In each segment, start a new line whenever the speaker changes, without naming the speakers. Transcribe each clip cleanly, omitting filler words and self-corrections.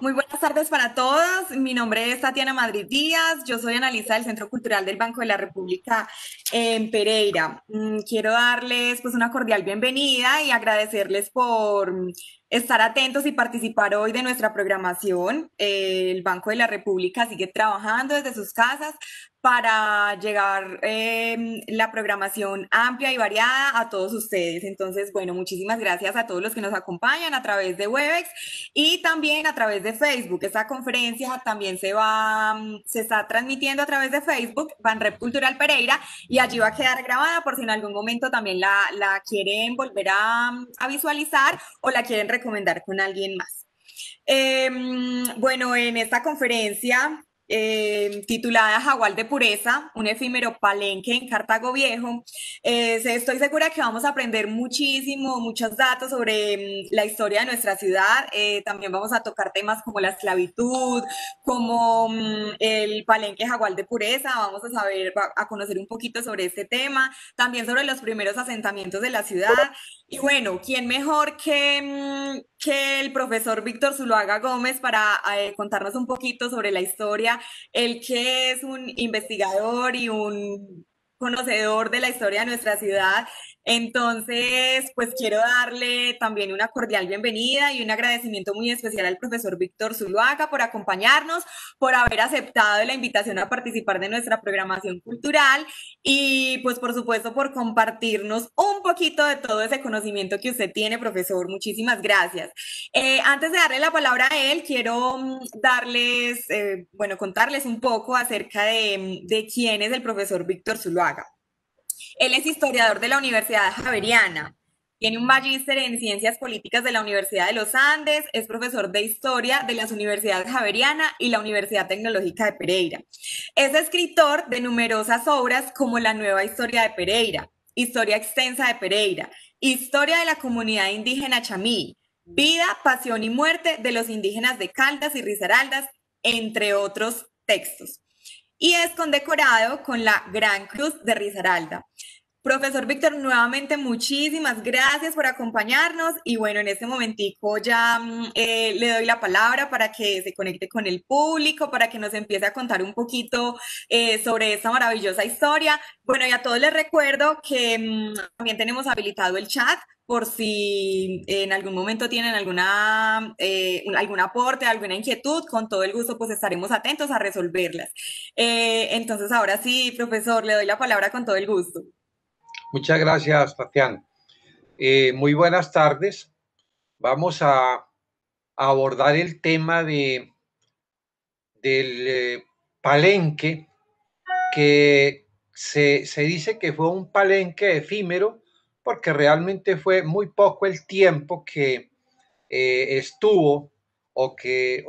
Muy buenas tardes para todos. Mi nombre es Tatiana Madrid Díaz. Yo soy analista del Centro Cultural del Banco de la República en Pereira. Quiero darles pues una cordial bienvenida y agradecerles por estar atentos y participar hoy de nuestra programación. El Banco de la República sigue trabajando desde sus casas para llegar la programación amplia y variada a todos ustedes. Entonces, bueno, muchísimas gracias a todos los que nos acompañan a través de Webex y también a través de Facebook. Esta conferencia también se está transmitiendo a través de Facebook, Banrep Cultural Pereira, y allí va a quedar grabada por si en algún momento también la quieren volver a visualizar o la quieren recomendar con alguien más. Bueno, en esta conferencia titulada Jaguar de Pureza, un efímero palenque en Cartago Viejo, estoy segura que vamos a aprender muchísimo, muchos datos sobre la historia de nuestra ciudad. También vamos a tocar temas como la esclavitud, como el palenque Jaguar de Pureza. Vamos a saber, a conocer un poquito sobre este tema, también sobre los primeros asentamientos de la ciudad. Y bueno, ¿quién mejor que el profesor Víctor Zuluaga Gómez para contarnos un poquito sobre la historia? Él que es un investigador y un conocedor de la historia de nuestra ciudad. Entonces, pues quiero darle también una cordial bienvenida y un agradecimiento muy especial al profesor Víctor Zuluaga por acompañarnos, por haber aceptado la invitación a participar de nuestra programación cultural y pues por supuesto por compartirnos un poquito de todo ese conocimiento que usted tiene, profesor. Muchísimas gracias. Antes de darle la palabra a él, quiero contarles un poco acerca de quién es el profesor Víctor Zuluaga. Él es historiador de la Universidad Javeriana. Tiene un magíster en Ciencias Políticas de la Universidad de los Andes, es profesor de Historia de las Universidades Javeriana y la Universidad Tecnológica de Pereira. Es escritor de numerosas obras como La Nueva Historia de Pereira, Historia Extensa de Pereira, Historia de la Comunidad Indígena Chamí, Vida, Pasión y Muerte de los Indígenas de Caldas y Risaraldas, entre otros textos. Y es condecorado con la Gran Cruz de Risaralda. Profesor Víctor, nuevamente muchísimas gracias por acompañarnos y bueno, en este momentico ya le doy la palabra para que se conecte con el público, para que nos empiece a contar un poquito sobre esta maravillosa historia. Bueno, y a todos les recuerdo que también tenemos habilitado el chat por si en algún momento tienen algún aporte, alguna inquietud, con todo el gusto pues estaremos atentos a resolverlas. Entonces ahora sí, profesor, le doy la palabra con todo el gusto.
Muchas gracias, Tatiana. Muy buenas tardes. Vamos a abordar el tema del palenque, que se dice que fue un palenque efímero porque realmente fue muy poco el tiempo que estuvo o que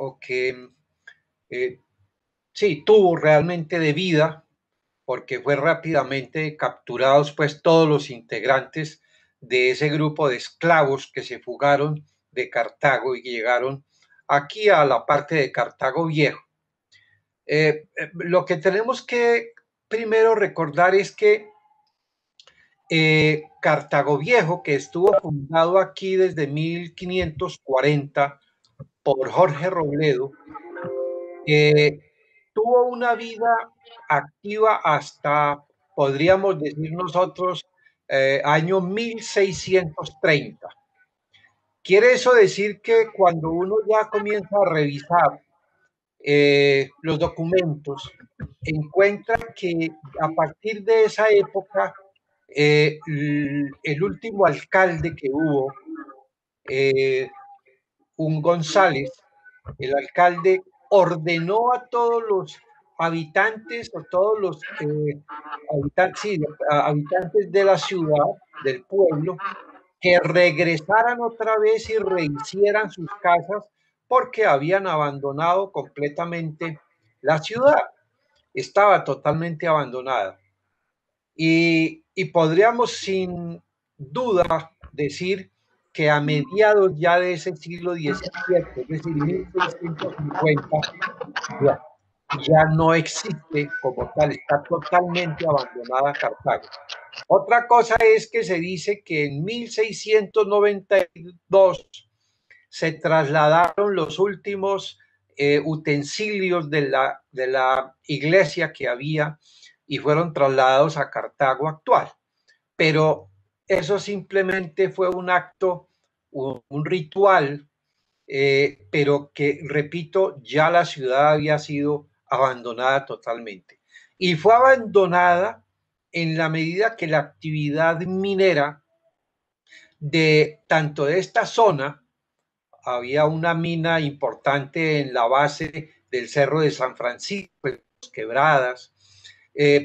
sí, tuvo realmente de vida, porque fue rápidamente capturados pues todos los integrantes de ese grupo de esclavos que se fugaron de Cartago y llegaron aquí a la parte de Cartago Viejo. Lo que tenemos que primero recordar es que Cartago Viejo, que estuvo fundado aquí desde 1540 por Jorge Robledo, eh, tuvo una vida activa hasta, podríamos decir nosotros, año 1630. Quiere eso decir que cuando uno ya comienza a revisar los documentos, encuentra que a partir de esa época, el último alcalde que hubo, eh, un González, el alcalde ordenó a todos los habitantes o todos los habitantes, sí, habitantes de la ciudad, del pueblo, que regresaran otra vez y rehicieran sus casas porque habían abandonado completamente la ciudad. Estaba totalmente abandonada. Y podríamos sin duda decir que a mediados ya de ese siglo XVII, es decir, 1650, ya no existe como tal, está totalmente abandonada Cartago. Otra cosa es que se dice que en 1692 se trasladaron los últimos utensilios de la iglesia que había y fueron trasladados a Cartago actual. Pero eso simplemente fue un acto, un ritual, pero que, repito, ya la ciudad había sido abandonada totalmente. Y fue abandonada en la medida que la actividad minera de tanto de esta zona, había una mina importante en la base del Cerro de San Francisco, en las Quebradas,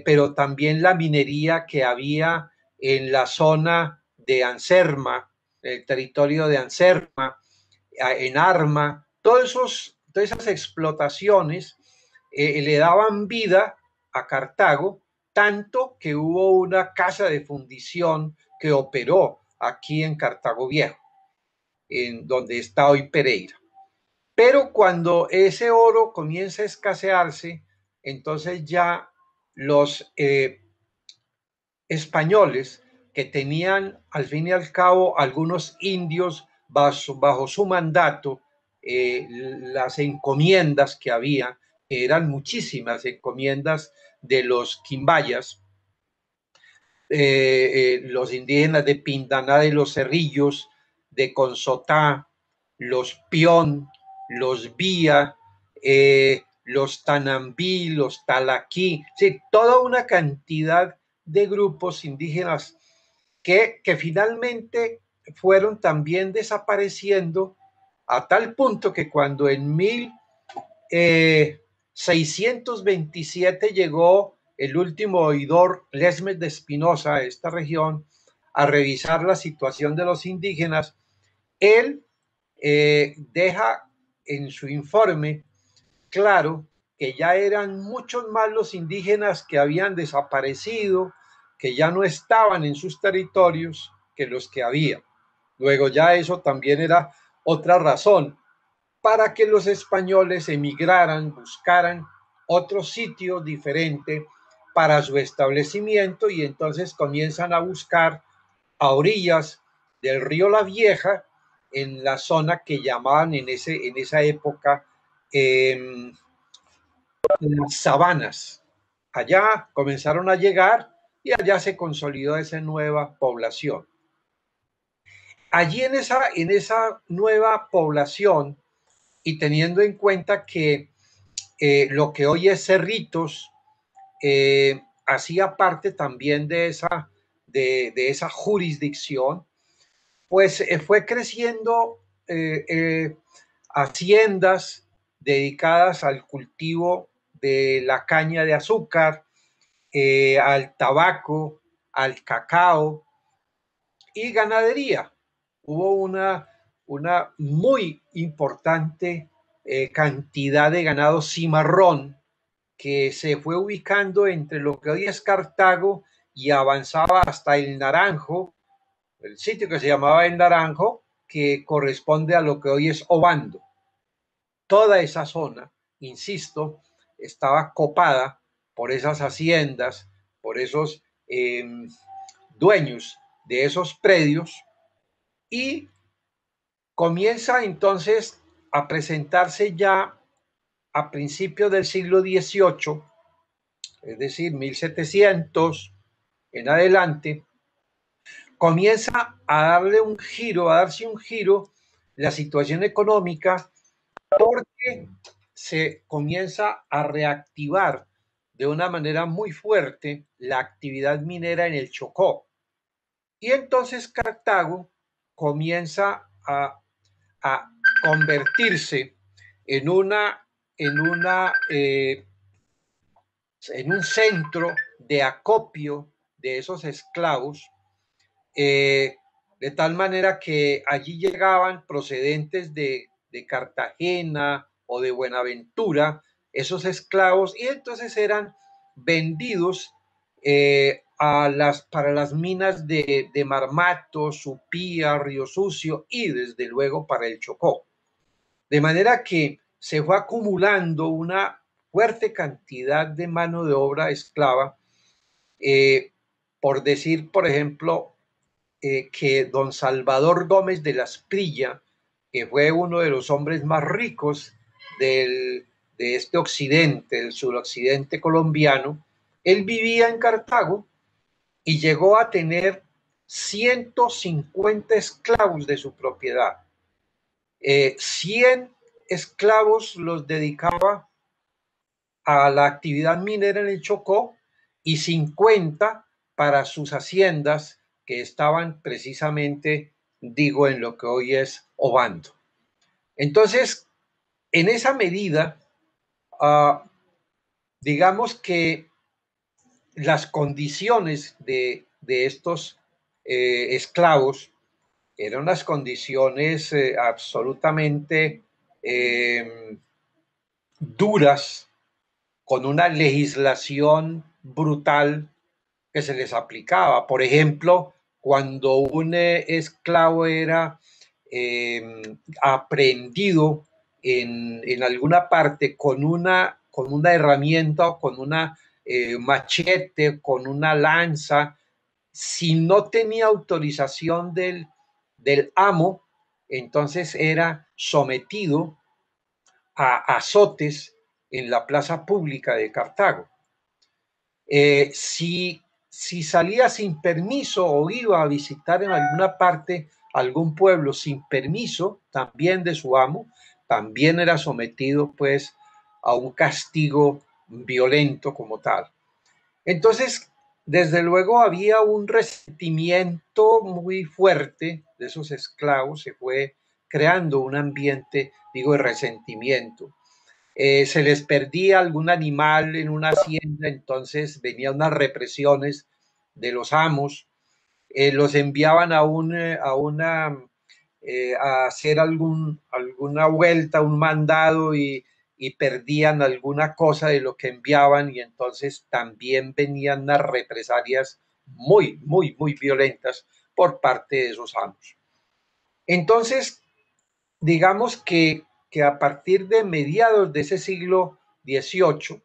pero también la minería que había en la zona de Anserma, el territorio de Anserma, en Arma, todas esas explotaciones le daban vida a Cartago, tanto que hubo una casa de fundición que operó aquí en Cartago Viejo, en donde está hoy Pereira. Pero cuando ese oro comienza a escasearse, entonces ya los españoles, que tenían al fin y al cabo algunos indios bajo su mandato, las encomiendas que había, eran muchísimas encomiendas de los quimbayas, los indígenas de Pindaná de los Cerrillos, de Consotá, los Pión, los Vía, los Tanambí, los Talaquí, sí, toda una cantidad de grupos indígenas que finalmente fueron también desapareciendo a tal punto que cuando en 1627 llegó el último oidor Lesmes de Espinosa a esta región a revisar la situación de los indígenas, él deja en su informe claro que ya eran muchos más los indígenas que habían desaparecido, que ya no estaban en sus territorios que los que había. Luego ya eso también era otra razón para que los españoles emigraran, buscaran otro sitio diferente para su establecimiento y entonces comienzan a buscar a orillas del río La Vieja, en la zona que llamaban en esa época las sabanas. Allá comenzaron a llegar y allá se consolidó esa nueva población. Allí en esa nueva población, y teniendo en cuenta que lo que hoy es Cerritos hacía parte también de esa jurisdicción, pues fue creciendo haciendas dedicadas al cultivo de la caña de azúcar, al tabaco, al cacao y ganadería. Hubo una muy importante cantidad de ganado cimarrón que se fue ubicando entre lo que hoy es Cartago y avanzaba hasta el Naranjo, el sitio que se llamaba el Naranjo, que corresponde a lo que hoy es Obando. Toda esa zona, insisto, estaba copada por esas haciendas, por esos dueños de esos predios, y comienza entonces a presentarse ya a principios del siglo XVIII, es decir, 1700 en adelante, comienza a darse un giro la situación económica, porque se comienza a reactivar de una manera muy fuerte la actividad minera en el Chocó. Y entonces Cartago comienza a convertirse en en un centro de acopio de esos esclavos, de tal manera que allí llegaban procedentes de Cartagena o de Buenaventura esos esclavos, y entonces eran vendidos para las minas de Marmato, Supía, Río Sucio y desde luego para el Chocó. De manera que se fue acumulando una fuerte cantidad de mano de obra esclava, por decir, por ejemplo, que don Salvador Gómez de la Esprilla, que fue uno de los hombres más ricos de este occidente, del suroccidente colombiano, él vivía en Cartago y llegó a tener 150 esclavos de su propiedad. 100 esclavos los dedicaba a la actividad minera en el Chocó y 50 para sus haciendas que estaban precisamente, digo, en lo que hoy es Obando. Entonces, en esa medida, digamos que las condiciones de estos esclavos eran unas condiciones absolutamente duras, con una legislación brutal que se les aplicaba. Por ejemplo, cuando un esclavo era aprehendido en alguna parte con una herramienta o con una machete, con una lanza, si no tenía autorización del amo, entonces era sometido a azotes en la plaza pública de Cartago. Si salía sin permiso o iba a visitar en alguna parte algún pueblo sin permiso también de su amo, también era sometido pues a un castigo violento como tal. Entonces, desde luego había un resentimiento muy fuerte de esos esclavos, se fue creando un ambiente, digo, de resentimiento. Se les perdía algún animal en una hacienda, entonces venían unas represiones de los amos, los enviaban a hacer alguna vuelta, un mandado y perdían alguna cosa de lo que enviaban y entonces también venían unas represalias muy, muy, muy violentas por parte de esos amos. Entonces, digamos que a partir de mediados de ese siglo XVIII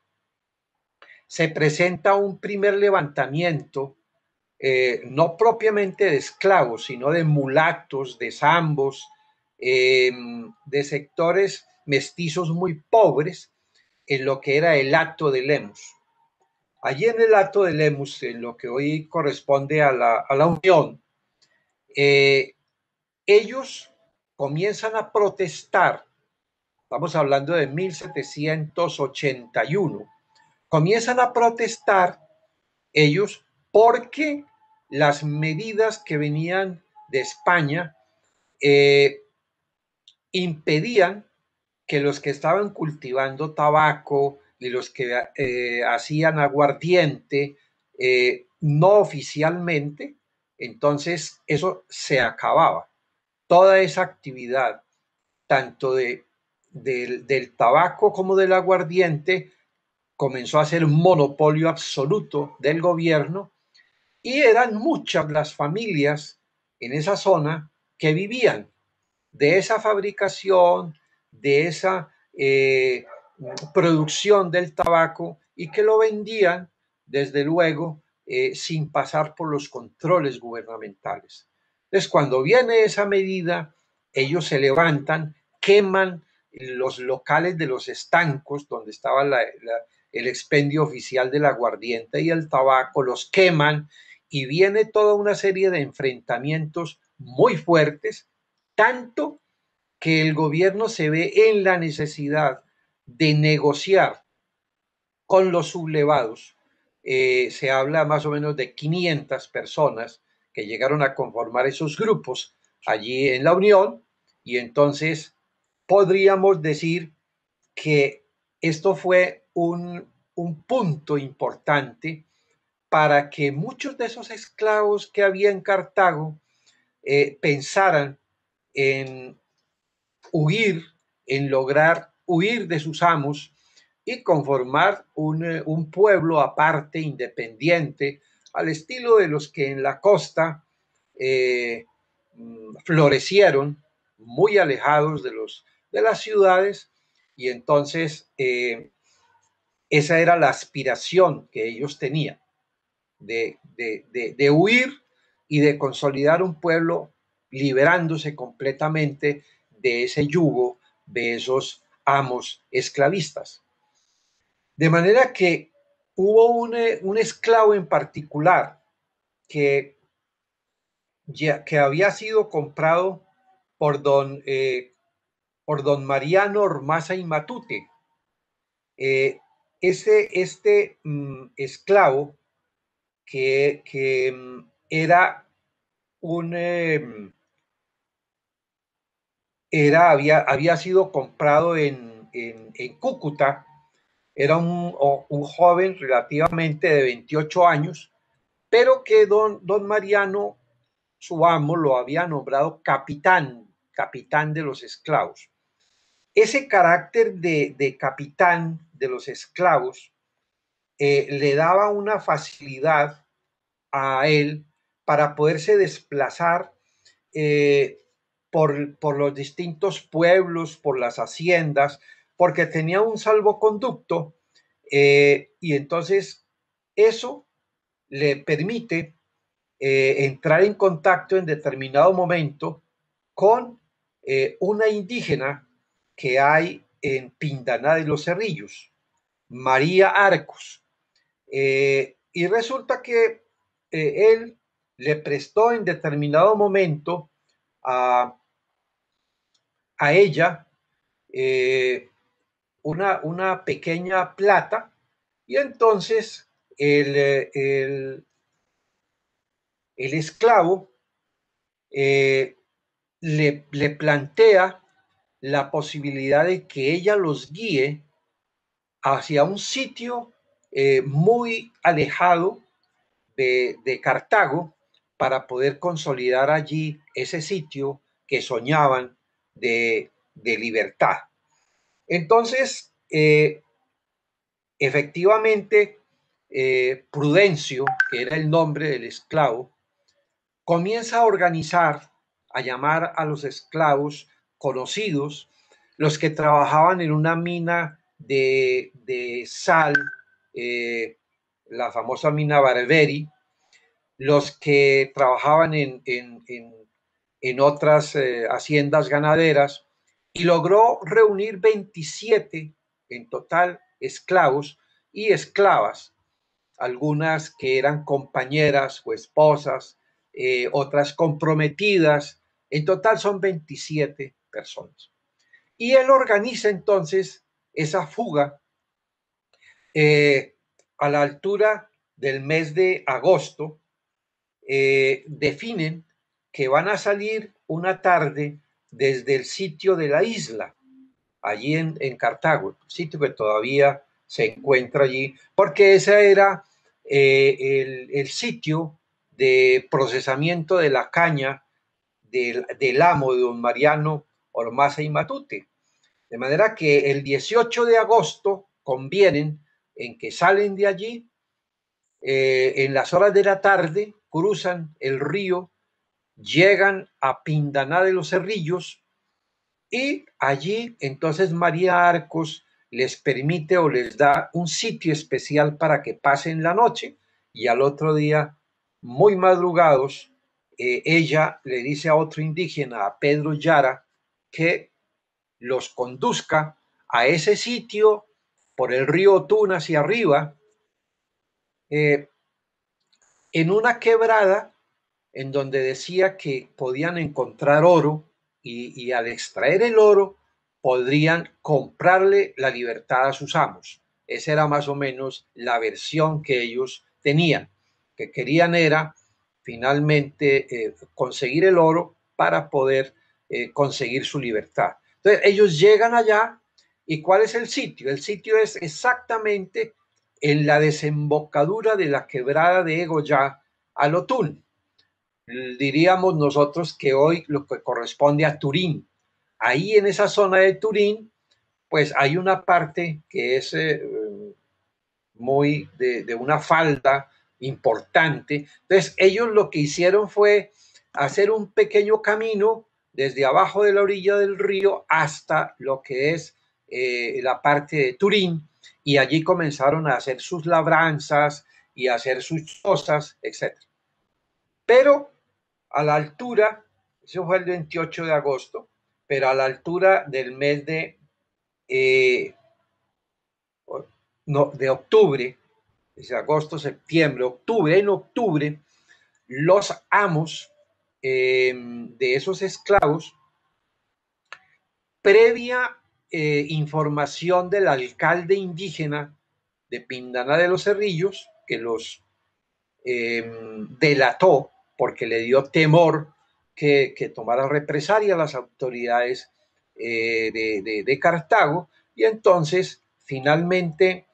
se presenta un primer levantamiento, no propiamente de esclavos, sino de mulatos, de zambos, de sectores mestizos muy pobres en lo que era el Hato de Lemus. Allí en el Hato de Lemus, en lo que hoy corresponde a la Unión, eh, ellos comienzan a protestar. Estamos hablando de 1781. Comienzan a protestar ellos porque las medidas que venían de España impedían que los que estaban cultivando tabaco y los que hacían aguardiente no oficialmente, entonces eso se acababa. Toda esa actividad, tanto del tabaco como del aguardiente, comenzó a ser un monopolio absoluto del gobierno y eran muchas las familias en esa zona que vivían de esa fabricación, de esa producción del tabaco y que lo vendían, desde luego, sin pasar por los controles gubernamentales. Entonces, cuando viene esa medida, ellos se levantan, queman los locales de los estancos donde estaba el expendio oficial del aguardiente y el tabaco, los queman y viene toda una serie de enfrentamientos muy fuertes, tanto que el gobierno se ve en la necesidad de negociar con los sublevados. Se habla más o menos de 500 personas que llegaron a conformar esos grupos allí en la Unión y entonces podríamos decir que esto fue un punto importante para que muchos de esos esclavos que había en Cartago pensaran en huir, en lograr huir de sus amos y conformar un pueblo aparte, independiente, al estilo de los que en la costa florecieron, muy alejados de las ciudades, y entonces esa era la aspiración que ellos tenían, de huir y de consolidar un pueblo liberándose completamente de ese yugo de esos amos esclavistas. De manera que hubo un esclavo en particular que había sido comprado por don Mariano Ormaza y Matute. Este esclavo que era había sido comprado en Cúcuta, era un joven relativamente de 28 años, pero que don Mariano, su amo, lo había nombrado capitán de los esclavos. Ese carácter de capitán de los esclavos le daba una facilidad a él para poderse desplazar por los distintos pueblos, por las haciendas, porque tenía un salvoconducto y entonces eso le permite entrar en contacto en determinado momento con una indígena que hay en Pindaná de los Cerrillos, María Arcos. Y resulta que él le prestó en determinado momento a ella una pequeña plata y entonces el esclavo le plantea la posibilidad de que ella los guíe hacia un sitio muy alejado de Cartago para poder consolidar allí ese sitio que soñaban de libertad. Entonces, efectivamente, Prudencio, que era el nombre del esclavo, comienza a organizar, a llamar a los esclavos conocidos, los que trabajaban en una mina de sal, la famosa mina Barberi, los que trabajaban en otras haciendas ganaderas, y logró reunir 27 en total esclavos y esclavas, algunas que eran compañeras o esposas, otras comprometidas. En total son 27 personas. Y él organiza entonces esa fuga a la altura del mes de agosto. Definen que van a salir una tarde desde el sitio de la isla, allí en Cartago, sitio que todavía se encuentra allí, porque ese era el sitio de procesamiento de la caña del amo de don Mariano Ormaza y Matute. De manera que el 18 de agosto convienen en que salen de allí, en las horas de la tarde cruzan el río, llegan a Pindaná de los Cerrillos y allí entonces María Arcos les permite o les da un sitio especial para que pasen la noche y al otro día, muy madrugados, ella le dice a otro indígena, a Pedro Yara, que los conduzca a ese sitio por el río Tuna hacia arriba, en una quebrada en donde decía que podían encontrar oro y al extraer el oro podrían comprarle la libertad a sus amos. Esa era más o menos la versión que ellos tenían, que querían era finalmente conseguir el oro para poder conseguir su libertad. Entonces ellos llegan allá y ¿cuál es el sitio? El sitio es exactamente en la desembocadura de la quebrada de Egoyá al Otún. Diríamos nosotros que hoy lo que corresponde a Turín. Ahí en esa zona de Turín, pues hay una parte que es muy de una falda importante. Entonces ellos lo que hicieron fue hacer un pequeño camino desde abajo de la orilla del río hasta lo que es la parte de Turín y allí comenzaron a hacer sus labranzas y a hacer sus cosas, etc. Pero a la altura, eso fue el 28 de agosto, pero a la altura del mes eh, de octubre, es agosto, septiembre, octubre, en octubre, los amos de esos esclavos, previa información del alcalde indígena de Pindana de los Cerrillos, que los delató porque le dio temor que tomara represalia a las autoridades de Cartago, y entonces finalmente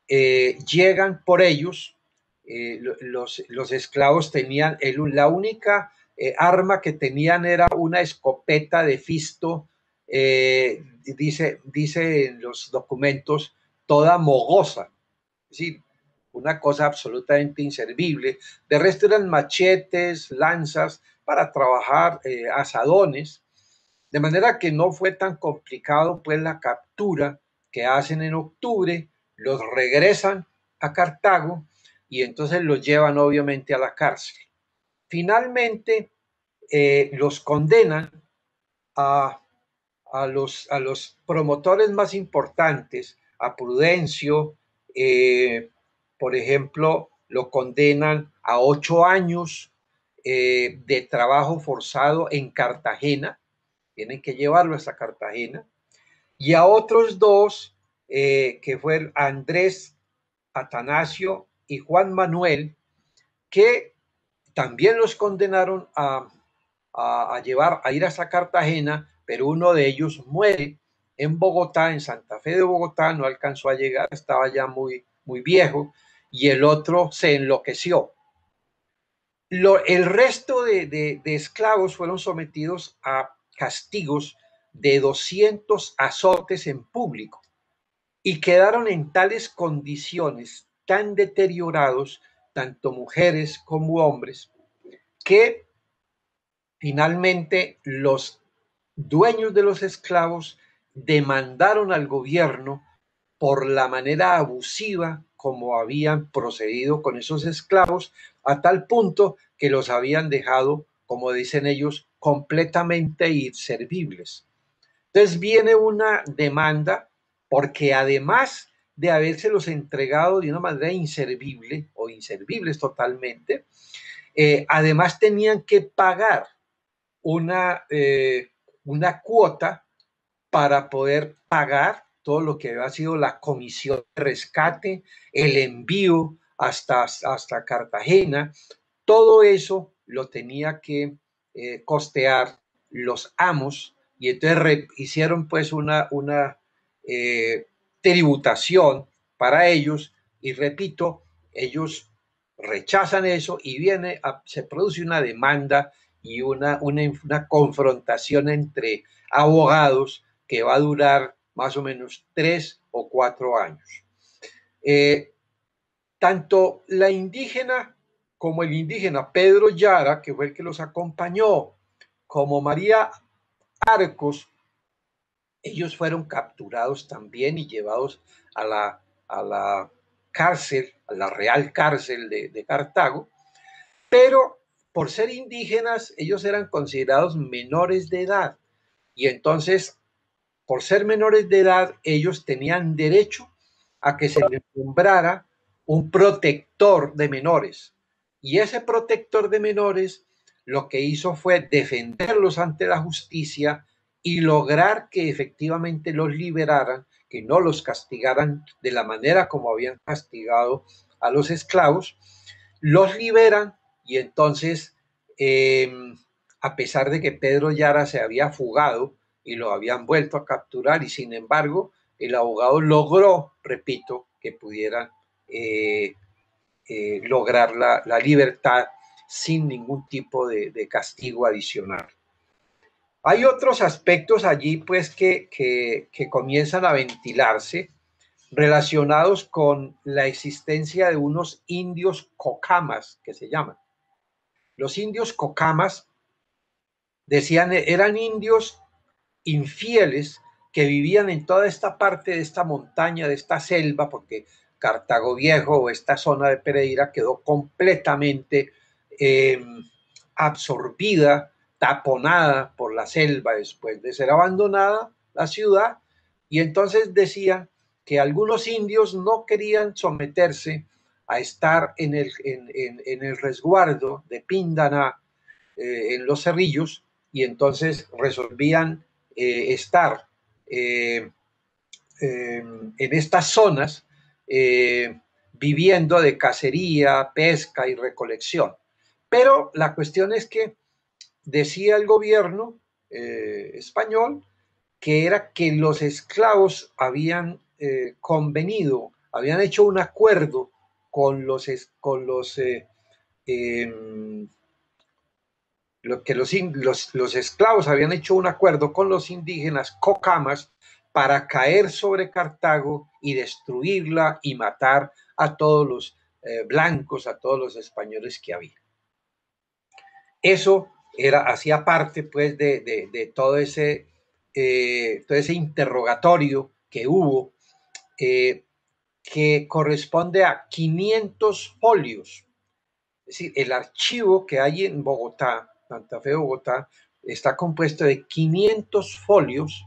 llegan por ellos. Los esclavos tenían, la única arma que tenían era una escopeta de Fisto, dice en los documentos, toda mogosa, es decir, una cosa absolutamente inservible. De resto eran machetes, lanzas para trabajar, asadones, de manera que no fue tan complicado pues la captura que hacen en octubre, los regresan a Cartago y entonces los llevan obviamente a la cárcel. Finalmente los condenan a, a los promotores más importantes, a Prudencio, por ejemplo, lo condenan a 8 años de trabajo forzado en Cartagena, tienen que llevarlo hasta Cartagena, y a otros dos, que fue Andrés Atanasio y Juan Manuel, que también los condenaron a ir hasta Cartagena, pero uno de ellos muere en Bogotá, en Santa Fe de Bogotá, no alcanzó a llegar, estaba ya muy viejo, y el otro se enloqueció. El resto de esclavos fueron sometidos a castigos de 200 azotes en público y quedaron en tales condiciones, tan deteriorados, tanto mujeres como hombres, que finalmente los dueños de los esclavos demandaron al gobierno por la manera abusiva como habían procedido con esos esclavos, a tal punto que los habían dejado, como dicen ellos, completamente inservibles. Entonces viene una demanda porque además de habérselos entregado de una manera inservible o inservibles totalmente, además tenían que pagar una cuota para poder pagar todo lo que había sido la comisión de rescate, el envío hasta Cartagena. Todo eso lo tenía que costear los amos, y entonces hicieron pues una tributación para ellos, y repito, ellos rechazan eso y se produce una demanda y una confrontación entre abogados que va a durar más o menos 3 o 4 años. Tanto la indígena como el indígena Pedro Yara, que fue el que los acompañó, como María Arcos, ellos fueron capturados también y llevados a la cárcel, a la Real Cárcel de Cartago, pero por ser indígenas ellos eran considerados menores de edad, y entonces por ser menores de edad ellos tenían derecho a que se les nombrara un protector de menores, y ese protector de menores lo que hizo fue defenderlos ante la justicia y lograr que efectivamente los liberaran, que no los castigaran de la manera como habían castigado a los esclavos. Los liberan, y entonces, a pesar de que Pedro Yara se había fugado y lo habían vuelto a capturar, y sin embargo el abogado logró, repito, que pudieran lograr la libertad sin ningún tipo de castigo adicional. Hay otros aspectos allí pues que comienzan a ventilarse, relacionados con la existencia de unos indios cocamas, que se llaman. Los indios cocamas, decían, eran indios infieles que vivían en toda esta parte de esta montaña, de esta selva, porque Cartago Viejo o esta zona de Pereira quedó completamente absorbida taponada por la selva después de ser abandonada la ciudad, y entonces decían que algunos indios no querían someterse a estar en el resguardo de Píndana, en los Cerrillos, y entonces resolvían estar eh, en estas zonas viviendo de cacería, pesca y recolección. Pero la cuestión es que decía el gobierno español que era que los esclavos habían convenido, habían hecho un acuerdo con lo que los esclavos habían hecho un acuerdo con los indígenas cocamas para caer sobre Cartago y destruirla y matar a todos los blancos, a todos los españoles que había. Eso hacía parte pues de todo ese interrogatorio que hubo, que corresponde a 500 folios. Es decir, el archivo que hay en Bogotá, Santa Fe, Bogotá, está compuesto de 500 folios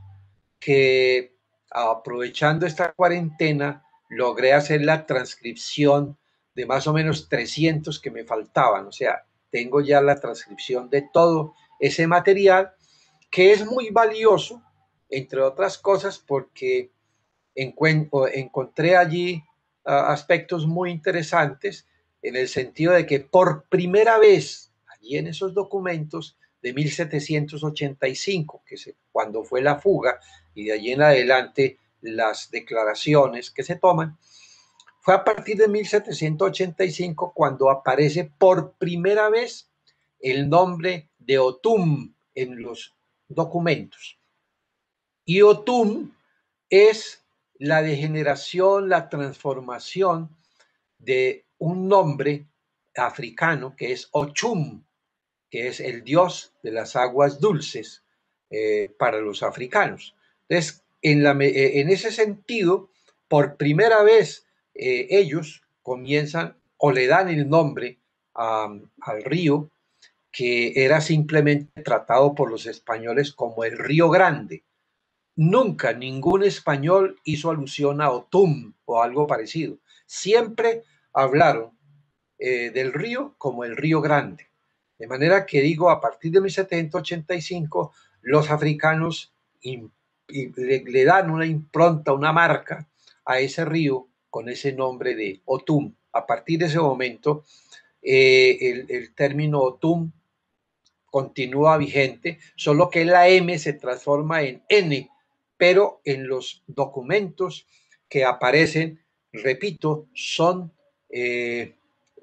que, aprovechando esta cuarentena, logré hacer la transcripción de más o menos 300 que me faltaban. O sea, tengo ya la transcripción de todo ese material, que es muy valioso, entre otras cosas, porque encontré allí aspectos muy interesantes, en el sentido de que por primera vez, allí en esos documentos de 1785, cuando fue la fuga, y de allí en adelante las declaraciones que se toman, fue a partir de 1785 cuando aparece por primera vez el nombre de Otum en los documentos. Y Otum es la degeneración, la transformación de un nombre africano que es Ochum, que es el dios de las aguas dulces para los africanos. Entonces, en ese sentido, por primera vez ellos comienzan o le dan el nombre al río, que era simplemente tratado por los españoles como el Río Grande. Nunca ningún español hizo alusión a Otum o algo parecido. Siempre hablaron del río como el Río Grande. De manera que digo, a partir de 1785, los africanos le dan una impronta, una marca a ese río con ese nombre de Otum. A partir de ese momento, el término Otum continúa vigente, solo que la M se transforma en N, pero en los documentos que aparecen, repito, son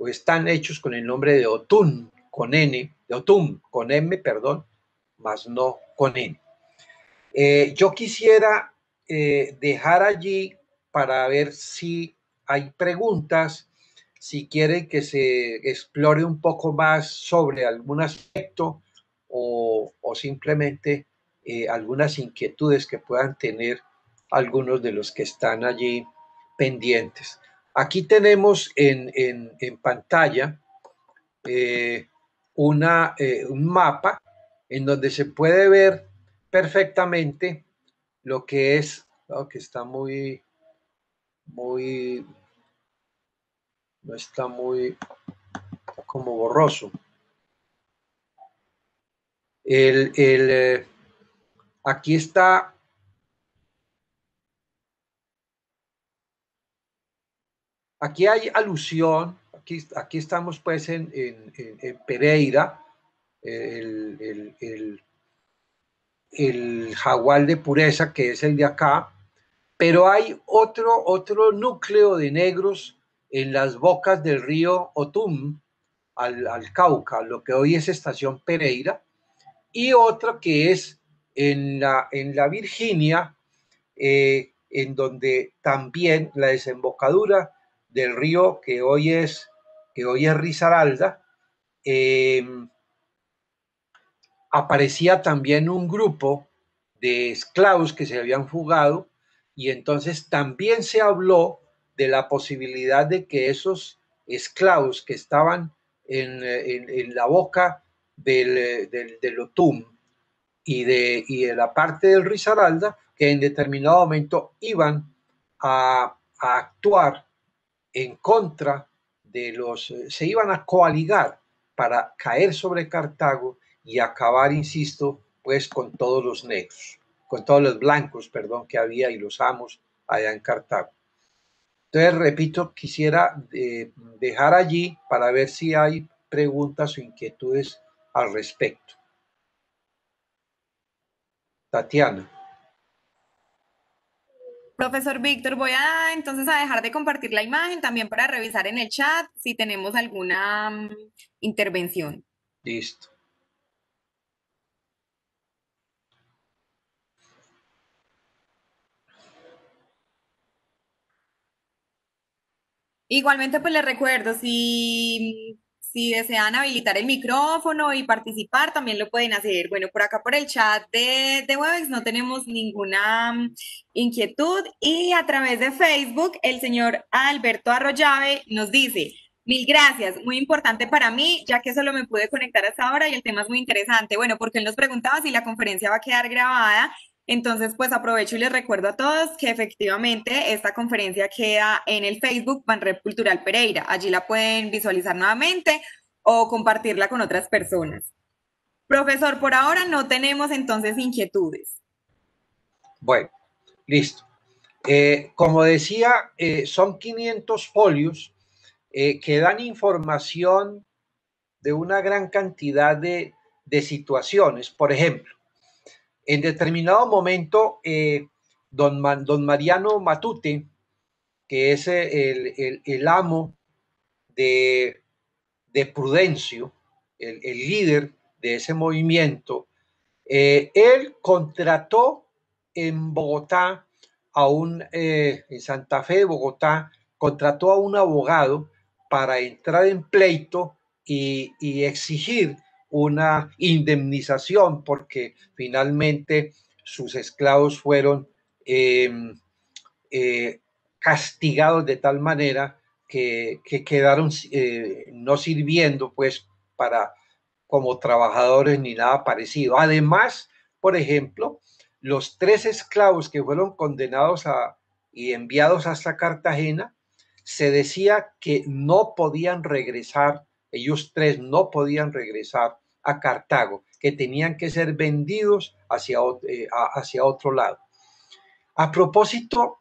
o están hechos con el nombre de Otún, con N, de Otum, con M, perdón, más no con N. Yo quisiera dejar allí para ver si hay preguntas, si quieren que se explore un poco más sobre algún aspecto o simplemente algunas inquietudes que puedan tener algunos de los que están allí pendientes. Aquí tenemos en pantalla eh, un mapa en donde se puede ver perfectamente lo que es, oh, que está muy, no está muy, está como borroso. El, el, aquí está, aquí hay alusión, aquí estamos pues en Pereira, el jaguar de pureza, que es el de acá, pero hay otro núcleo de negros en las bocas del río Otum, al Cauca, lo que hoy es Estación Pereira, y otro que es en la Virginia, en donde también la desembocadura del río que hoy es Risaralda, eh, aparecía también un grupo de esclavos que se habían fugado, y entonces también se habló de la posibilidad de que esos esclavos que estaban en la boca del Otum y de la parte del Risaralda, que en determinado momento iban a actuar en contra de se iban a coaligar para caer sobre Cartago y acabar, insisto, pues con todos los negros, con todos los blancos, perdón, que había y los amos allá en Cartago. Entonces, repito, quisiera dejar allí para ver si hay preguntas o inquietudes al respecto. Tatiana.
Profesor Víctor, voy a entonces a dejar de compartir la imagen también para revisar en el chat si tenemos alguna intervención.
Listo.
Igualmente, pues les recuerdo, si desean habilitar el micrófono y participar, también lo pueden hacer. Bueno, por acá por el chat de Webex no tenemos ninguna inquietud y a través de Facebook el señor Alberto Arroyave nos dice, mil gracias, muy importante para mí, ya que solo me pude conectar hasta ahora y el tema es muy interesante. Bueno, porque él nos preguntaba si la conferencia va a quedar grabada. Entonces, pues aprovecho y les recuerdo a todos que efectivamente esta conferencia queda en el Facebook Banrep Cultural Pereira. Allí la pueden visualizar nuevamente o compartirla con otras personas. Profesor, por ahora no tenemos entonces inquietudes.
Bueno, listo. Como decía, son 500 folios que dan información de una gran cantidad de situaciones. Por ejemplo, en determinado momento, don Mariano Matute, que es el amo de Prudencio, el líder de ese movimiento, él contrató en Bogotá en Santa Fe de Bogotá, contrató a un abogado para entrar en pleito y exigir una indemnización porque finalmente sus esclavos fueron eh, castigados de tal manera que quedaron no sirviendo pues para como trabajadores ni nada parecido. Además, por ejemplo, los 3 esclavos que fueron condenados y enviados hasta Cartagena, se decía que no podían regresar, ellos 3 no podían regresar a Cartago, que tenían que ser vendidos hacia otro lado. A propósito,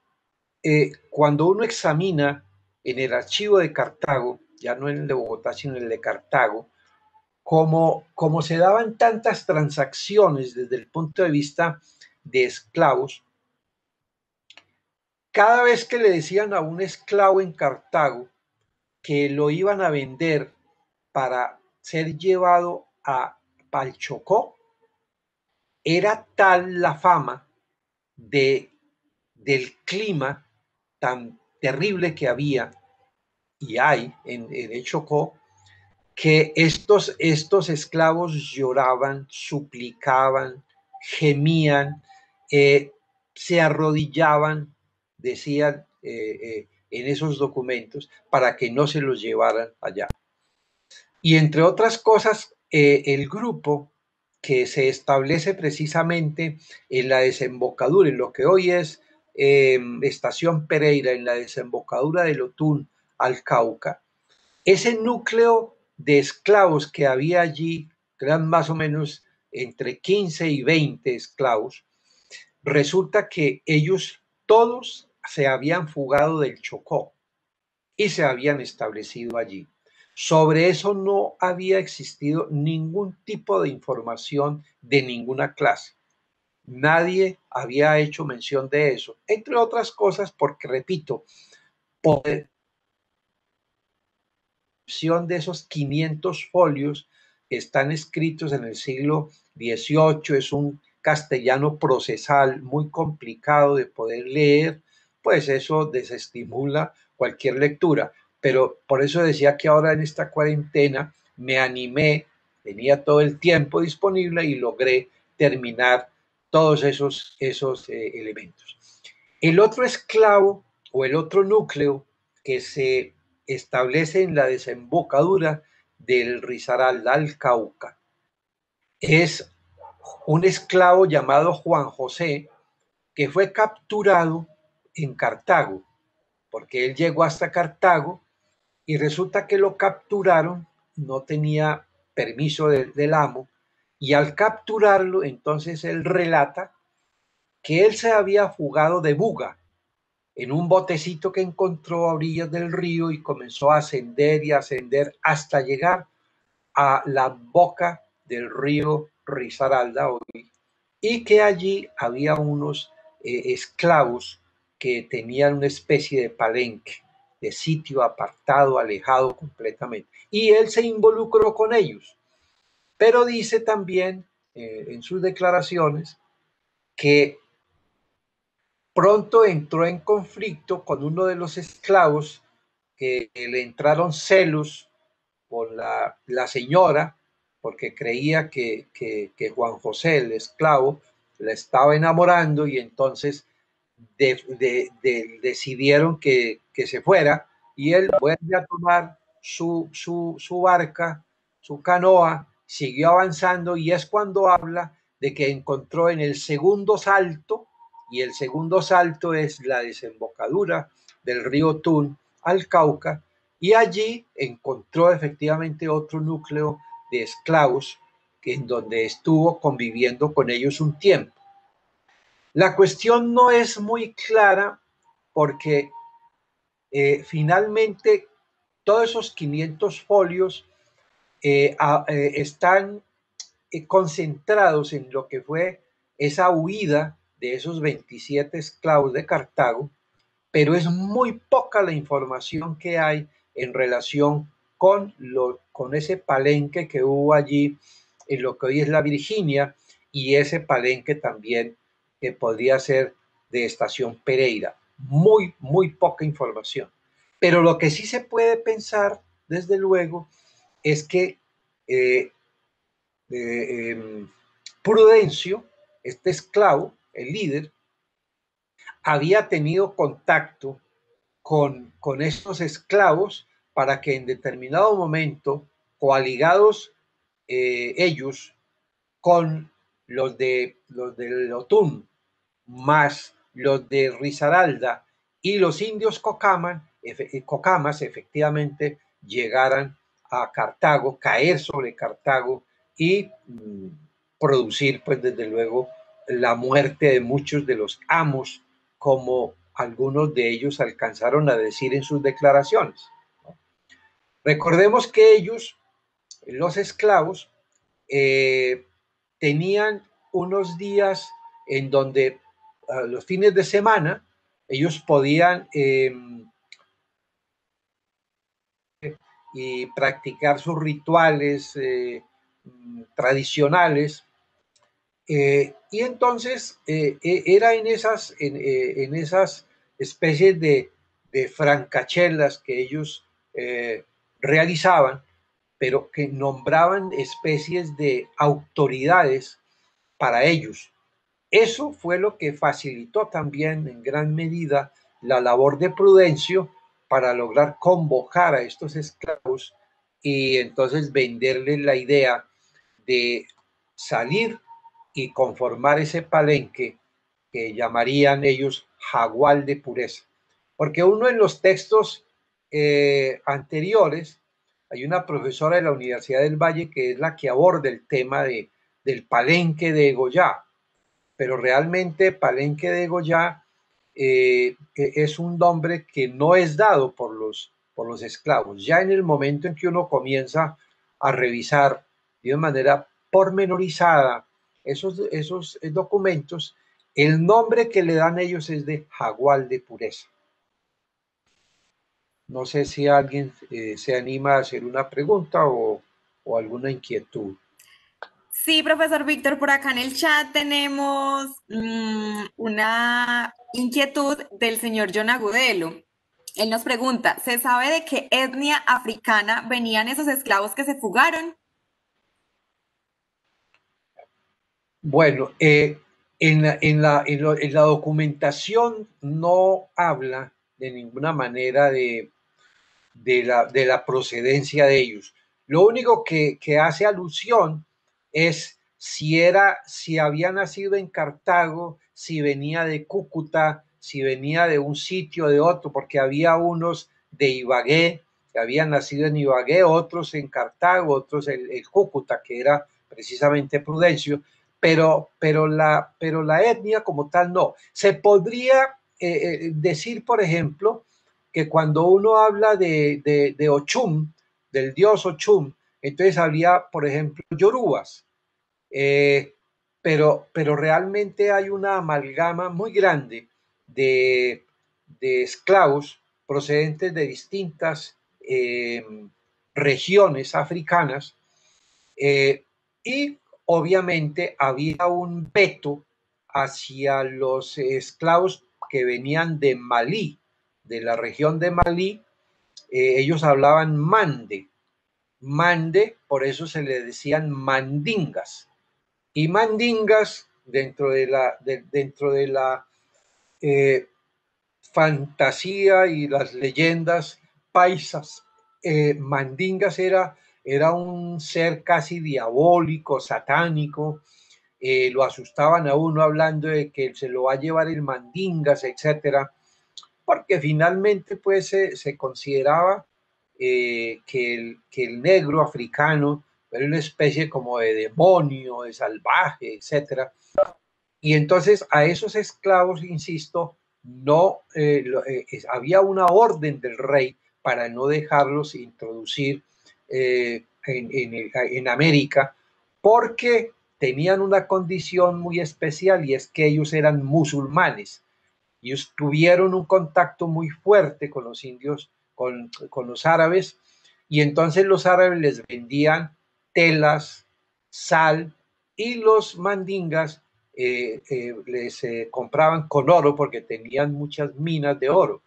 cuando uno examina en el archivo de Cartago, ya no en el de Bogotá, sino en el de Cartago, como se daban tantas transacciones desde el punto de vista de esclavos, cada vez que le decían a un esclavo en Cartago que lo iban a vender para ser llevado a Palchocó, era tal la fama del clima tan terrible que había y hay en Chocó, que estos esclavos lloraban, suplicaban, gemían, se arrodillaban, decían en esos documentos, para que no se los llevaran allá. Y entre otras cosas, el grupo que se establece precisamente en la desembocadura, en lo que hoy es Estación Pereira, en la desembocadura del Otún al Cauca, ese núcleo de esclavos que había allí, que eran más o menos entre 15 y 20 esclavos, resulta que ellos todos se habían fugado del Chocó y se habían establecido allí. Sobre eso no había existido ningún tipo de información de ninguna clase. Nadie había hecho mención de eso, entre otras cosas porque, repito, por de esos 500 folios que están escritos en el siglo XVIII, es un castellano procesal muy complicado de poder leer, pues eso desestimula cualquier lectura. Pero por eso decía que ahora en esta cuarentena me animé, tenía todo el tiempo disponible y logré terminar todos esos elementos. El otro esclavo o el otro núcleo que se establece en la desembocadura del Risaralda al Cauca es un esclavo llamado Juan José, que fue capturado en Cartago, porque él llegó hasta Cartago y resulta que lo capturaron, no tenía permiso del amo, y al capturarlo, entonces él relata que él se había fugado de Buga en un botecito que encontró a orillas del río y comenzó a ascender y ascender hasta llegar a la boca del río Risaralda hoy, y que allí había unos esclavos que tenían una especie de palenque, de sitio apartado, alejado completamente. Y él se involucró con ellos, pero dice también en sus declaraciones que pronto entró en conflicto con uno de los esclavos, que le entraron celos por la señora, porque creía que Juan José, el esclavo, la estaba enamorando, y entonces decidieron que se fuera, y él vuelve a tomar su barca, su canoa, siguió avanzando, y es cuando habla de que encontró en el segundo salto, y el segundo salto es la desembocadura del río Tun al Cauca, y allí encontró efectivamente otro núcleo de esclavos en donde estuvo conviviendo con ellos un tiempo. La cuestión no es muy clara porque finalmente todos esos 500 folios están concentrados en lo que fue esa huida de esos 27 esclavos de Cartago, pero es muy poca la información que hay en relación con ese palenque que hubo allí en lo que hoy es la Virginia, y ese palenque también que podría ser de Estación Pereira. Muy, muy poca información. Pero lo que sí se puede pensar, desde luego, es que eh, Prudencio, este esclavo, el líder, había tenido contacto con estos esclavos para que en determinado momento, coaligados ellos con los de Lotún, más los de Risaralda y los indios Cocamas, efectivamente llegaran a Cartago, caer sobre Cartago y producir, pues desde luego, la muerte de muchos de los amos, como algunos de ellos alcanzaron a decir en sus declaraciones. Recordemos que ellos, los esclavos, eh, tenían unos días en donde los fines de semana ellos podían y practicar sus rituales tradicionales, y entonces era en esas especies de francachelas que ellos realizaban, pero que nombraban especies de autoridades para ellos. Eso fue lo que facilitó también en gran medida la labor de Prudencio para lograr convocar a estos esclavos y entonces venderles la idea de salir y conformar ese palenque que llamarían ellos jagual de pureza. Porque uno en los textos anteriores, hay una profesora de la Universidad del Valle que es la que aborda el tema del palenque de Goya, pero realmente Palenque de Goya es un nombre que no es dado por los esclavos. Ya en el momento en que uno comienza a revisar de una manera pormenorizada esos documentos, el nombre que le dan ellos es de jagual de pureza. No sé si alguien se anima a hacer una pregunta o alguna inquietud.
Sí, profesor Víctor, por acá en el chat tenemos una inquietud del señor John Agudelo. Él nos pregunta, ¿se sabe de qué etnia africana venían esos esclavos que se fugaron?
Bueno, en la documentación no habla de ninguna manera de la procedencia de ellos. Lo único que hace alusión es si había nacido en Cartago, si venía de Cúcuta, si venía de un sitio o de otro, porque había unos de Ibagué, que habían nacido en Ibagué, otros en Cartago, otros en Cúcuta, que era precisamente Prudencio, pero la etnia como tal no. Se podría decir, por ejemplo, que cuando uno habla de Ochum, del dios Ochum, entonces había, por ejemplo, yorubas, eh, pero realmente hay una amalgama muy grande de, de esclavos procedentes de distintas regiones africanas, y obviamente había un veto hacia los esclavos que venían de Malí, de la región de Malí. Ellos hablaban mande, por eso se le decían mandingas. Y mandingas, dentro de la eh, fantasía y las leyendas paisas, mandingas era un ser casi diabólico, satánico. Lo asustaban a uno hablando de que se lo va a llevar el mandingas, etcétera, porque finalmente pues se consideraba que el negro africano era una especie como de demonio, de salvaje, etcétera. Y entonces a esos esclavos, insisto, no había una orden del rey para no dejarlos introducir en América, porque tenían una condición muy especial, y es que ellos eran musulmanes. Ellos tuvieron un contacto muy fuerte con los indios, con los árabes, y entonces los árabes les vendían telas, sal, y los mandingas les compraban con oro porque tenían muchas minas de oro.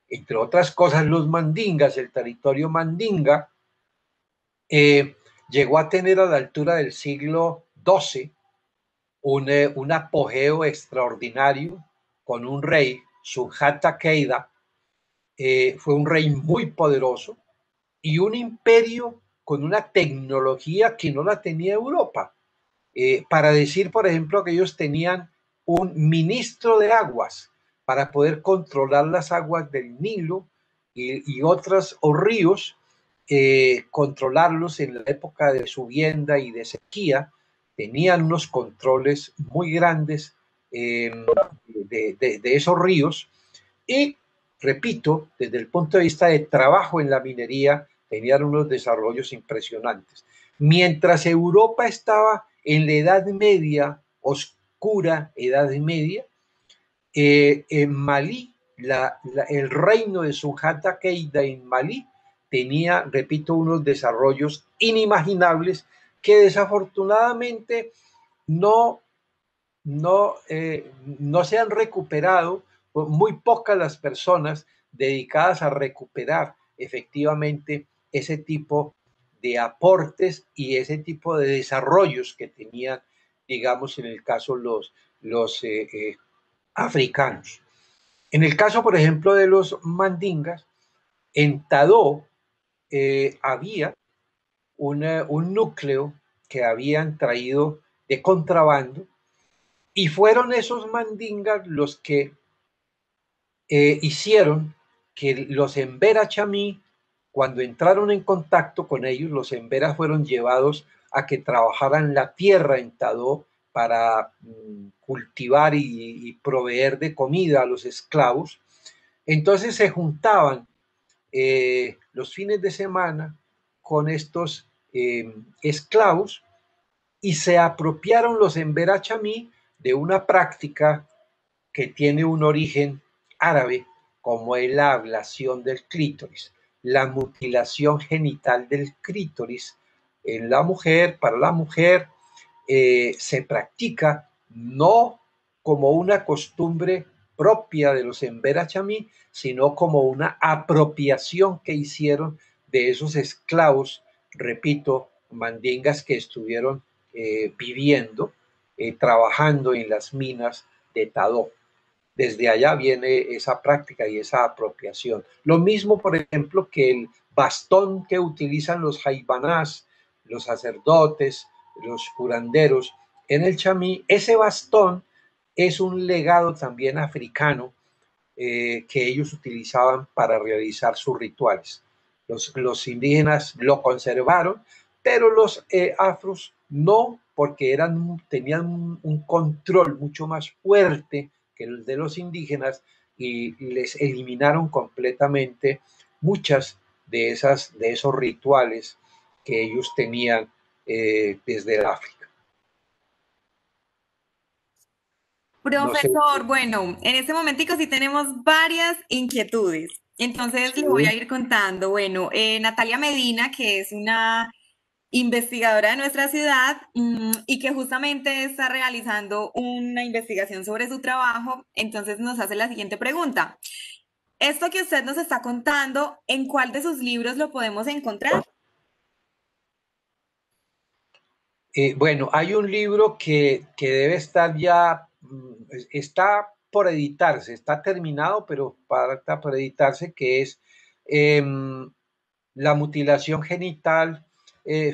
Entre otras cosas, los mandingas, el territorio mandinga, eh, llegó a tener a la altura del siglo XII un apogeo extraordinario con un rey, Sunjata Keita. Fue un rey muy poderoso y un imperio con una tecnología que no la tenía Europa. Para decir, por ejemplo, que ellos tenían un ministro de aguas para poder controlar las aguas del Nilo y otros ríos, controlarlos en la época de subienda y de sequía. Tenían unos controles muy grandes de esos ríos, y, repito, desde el punto de vista de trabajo en la minería, tenían unos desarrollos impresionantes. Mientras Europa estaba en la Edad Media, oscura Edad Media, en Malí, el reino de Sunjata Keita en Malí tenía, repito, unos desarrollos inimaginables que desafortunadamente no, no se han recuperado. Muy pocas las personas dedicadas a recuperar efectivamente ese tipo de aportes y ese tipo de desarrollos que tenían, digamos, en el caso los africanos. En el caso, por ejemplo, de los mandingas, en Tadó había un núcleo que habían traído de contrabando, y fueron esos mandingas los que hicieron que los Embera Chamí, cuando entraron en contacto con ellos, los Embera fueron llevados a que trabajaran la tierra en Tadó para cultivar y proveer de comida a los esclavos. Entonces se juntaban los fines de semana con estos esclavos, y se apropiaron los Embera Chamí de una práctica que tiene un origen árabe, como es la ablación del clítoris, la mutilación genital del clítoris en la mujer. Para la mujer se practica no como una costumbre propia de los Embera Chamí, sino como una apropiación que hicieron de esos esclavos, repito, mandingas que estuvieron viviendo, trabajando en las minas de Tadó. Desde allá viene esa práctica y esa apropiación. Lo mismo, por ejemplo, que el bastón que utilizan los jaibanás, los sacerdotes, los curanderos en el chamí, ese bastón es un legado también africano que ellos utilizaban para realizar sus rituales. Los indígenas lo conservaron, pero los afros no, porque tenían un control mucho más fuerte que el de los indígenas y les eliminaron completamente muchas de esos rituales que ellos tenían desde el África. No sé.
Profesor, bueno, en este momentico sí tenemos varias inquietudes. Entonces le voy
Sí.
a ir contando. Bueno, Natalia Medina, que es una investigadora de nuestra ciudad y que justamente está realizando una investigación sobre su trabajo, entonces nos hace la siguiente pregunta. Esto que usted nos está contando, ¿en cuál de sus libros lo podemos encontrar?
Bueno, hay un libro que debe estar ya, está por editarse, está terminado, pero falta por editarse, que es eh, La mutilación genital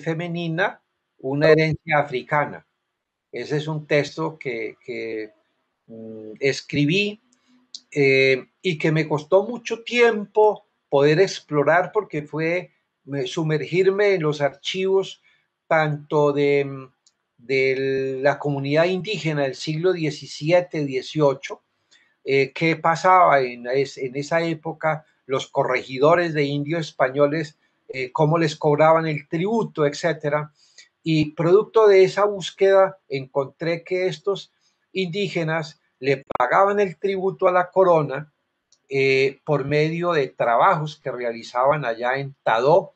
femenina, una herencia africana. Ese es un texto que escribí y que me costó mucho tiempo poder explorar porque fue sumergirme en los archivos tanto de la comunidad indígena del siglo XVII, XVIII, qué pasaba en esa época, los corregidores de indios españoles, cómo les cobraban el tributo, etcétera. Y producto de esa búsqueda encontré que estos indígenas le pagaban el tributo a la corona por medio de trabajos que realizaban allá en Tadó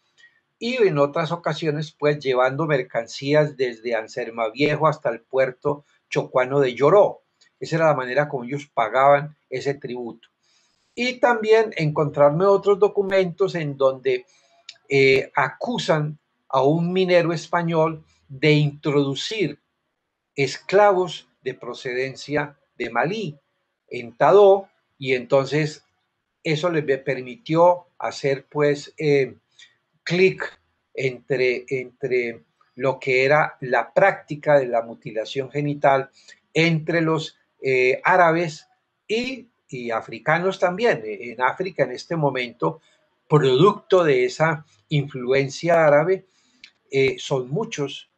y en otras ocasiones pues llevando mercancías desde Anserma Viejo hasta el puerto chocuano de Lloró. Esa era la manera como ellos pagaban ese tributo. Y también encontrarme otros documentos en donde acusan a un minero español de introducir esclavos de procedencia de Malí en Tadó y entonces eso les permitió hacer pues clic entre lo que era la práctica de la mutilación genital entre los árabes y africanos también. En África en este momento, producto de esa influencia árabe, son muchos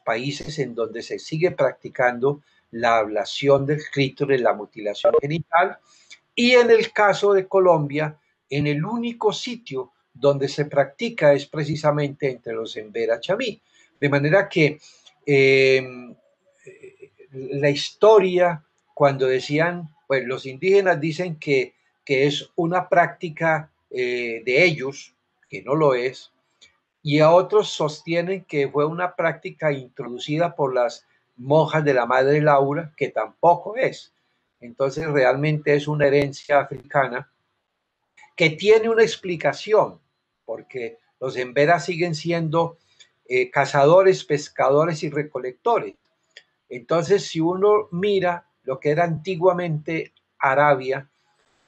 países en donde se sigue practicando la ablación del clítoris, la mutilación genital, y en el caso de Colombia, en el único sitio donde se practica es precisamente entre los Embera Chamí. De manera que la historia, cuando decían, pues los indígenas dicen que es una práctica de ellos, que no lo es, y a otros sostienen que fue una práctica introducida por las monjas de la Madre Laura, que tampoco es. Entonces realmente es una herencia africana que tiene una explicación, porque los emberas siguen siendo cazadores, pescadores y recolectores. Entonces, si uno mira lo que era antiguamente Arabia,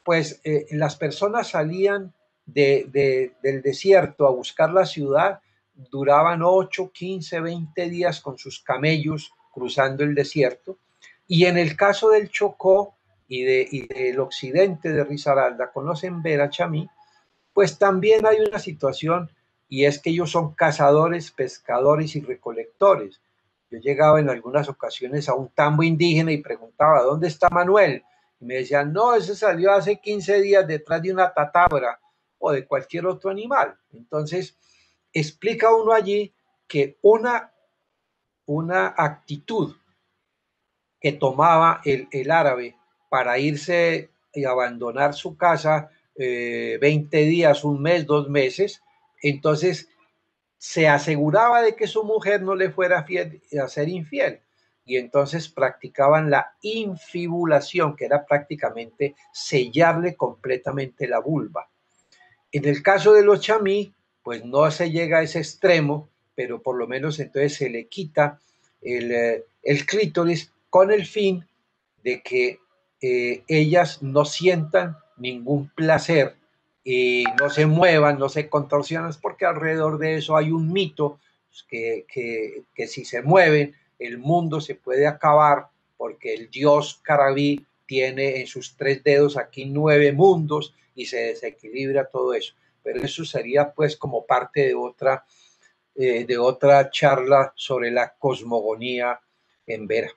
pues las personas salían del desierto a buscar la ciudad, duraban 8, 15, 20 días con sus camellos cruzando el desierto. Y en el caso del Chocó y del occidente de Risaralda, con los Embera Chamí, pues también hay una situación y es que ellos son cazadores, pescadores y recolectores. Yo llegaba en algunas ocasiones a un tambo indígena y preguntaba, ¿dónde está Manuel? Y me decían, no, ese salió hace 15 días detrás de una tatabra o de cualquier otro animal. Entonces, explica uno allí que una actitud que tomaba el árabe para irse y abandonar su casa 20 días, un mes, 2 meses, entonces se aseguraba de que su mujer no le fuera a ser infiel y entonces practicaban la infibulación, que era prácticamente sellarle completamente la vulva. En el caso de los chamí, pues no se llega a ese extremo, pero por lo menos entonces se le quita el clítoris con el fin de que ellas no sientan ningún placer y no se muevan, no se contorsionan, porque alrededor de eso hay un mito que si se mueven, el mundo se puede acabar porque el dios Carabí tiene en sus 3 dedos aquí 9 mundos y se desequilibra todo eso. Pero eso sería pues como parte de otra charla sobre la cosmogonía en Vera.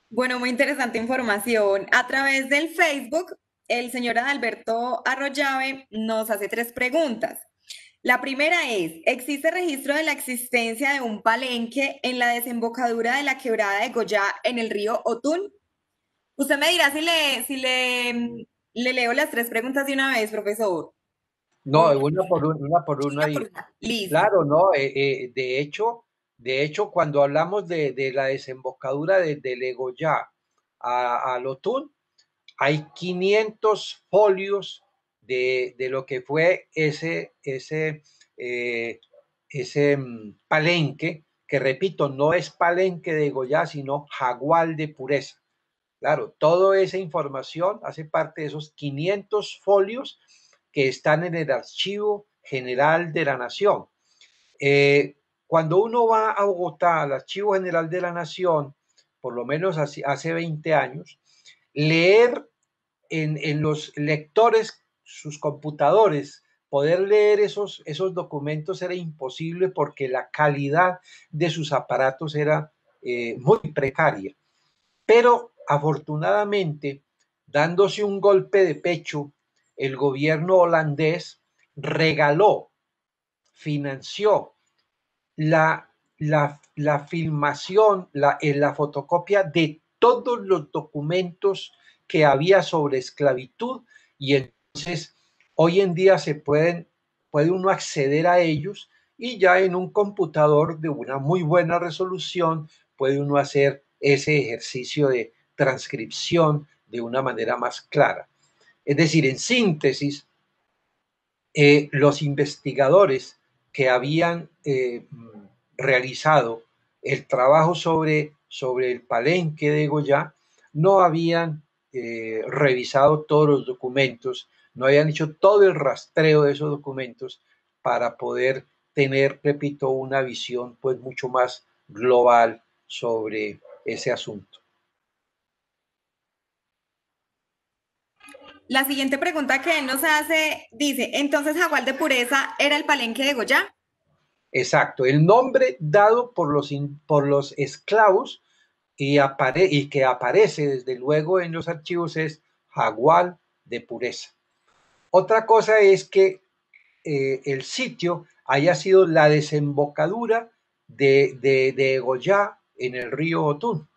Bueno, muy interesante información. A través del Facebook, el señor Adalberto Arroyave nos hace 3 preguntas. La primera es, ¿existe registro de la existencia de un palenque en la desembocadura de la quebrada de Goyá en el río Otún? Usted me dirá si le leo las 3 preguntas de una vez, profesor.
No,
O
una por una.
una por
Y
una. Listo.
claro, no, de hecho, cuando hablamos de la desembocadura del Egoyá al Otún, hay 500 folios de lo que fue eh, palenque, que repito, no es palenque de Goya, sino jagual de pureza. Claro, toda esa información hace parte de esos 500 folios que están en el Archivo General de la Nación. Cuando uno va a Bogotá, al Archivo General de la Nación, por lo menos hace 20 años, leer en los lectores, sus computadores, poder leer esos documentos era imposible porque la calidad de sus aparatos era muy precaria. Pero afortunadamente, dándose un golpe de pecho, el gobierno holandés regaló, financió la filmación, la fotocopia de todos los documentos que había sobre esclavitud y entonces hoy en día puede uno acceder a ellos y ya en un computador de una muy buena resolución puede uno hacer ese ejercicio de transcripción de una manera más clara. Es decir, en síntesis, los investigadores que habían realizado el trabajo sobre el palenque de Goya no habían revisado todos los documentos, no habían hecho todo el rastreo de esos documentos para poder tener, repito, una visión pues mucho más global sobre ese asunto.
La siguiente pregunta que él nos hace dice, entonces Jaguar de Pureza era el palenque de Goya.
Exacto, el nombre dado por los esclavos y que aparece desde luego en los archivos es Jaguar de Pureza. Otra cosa es que el sitio haya sido la desembocadura de Goya en el río Otún,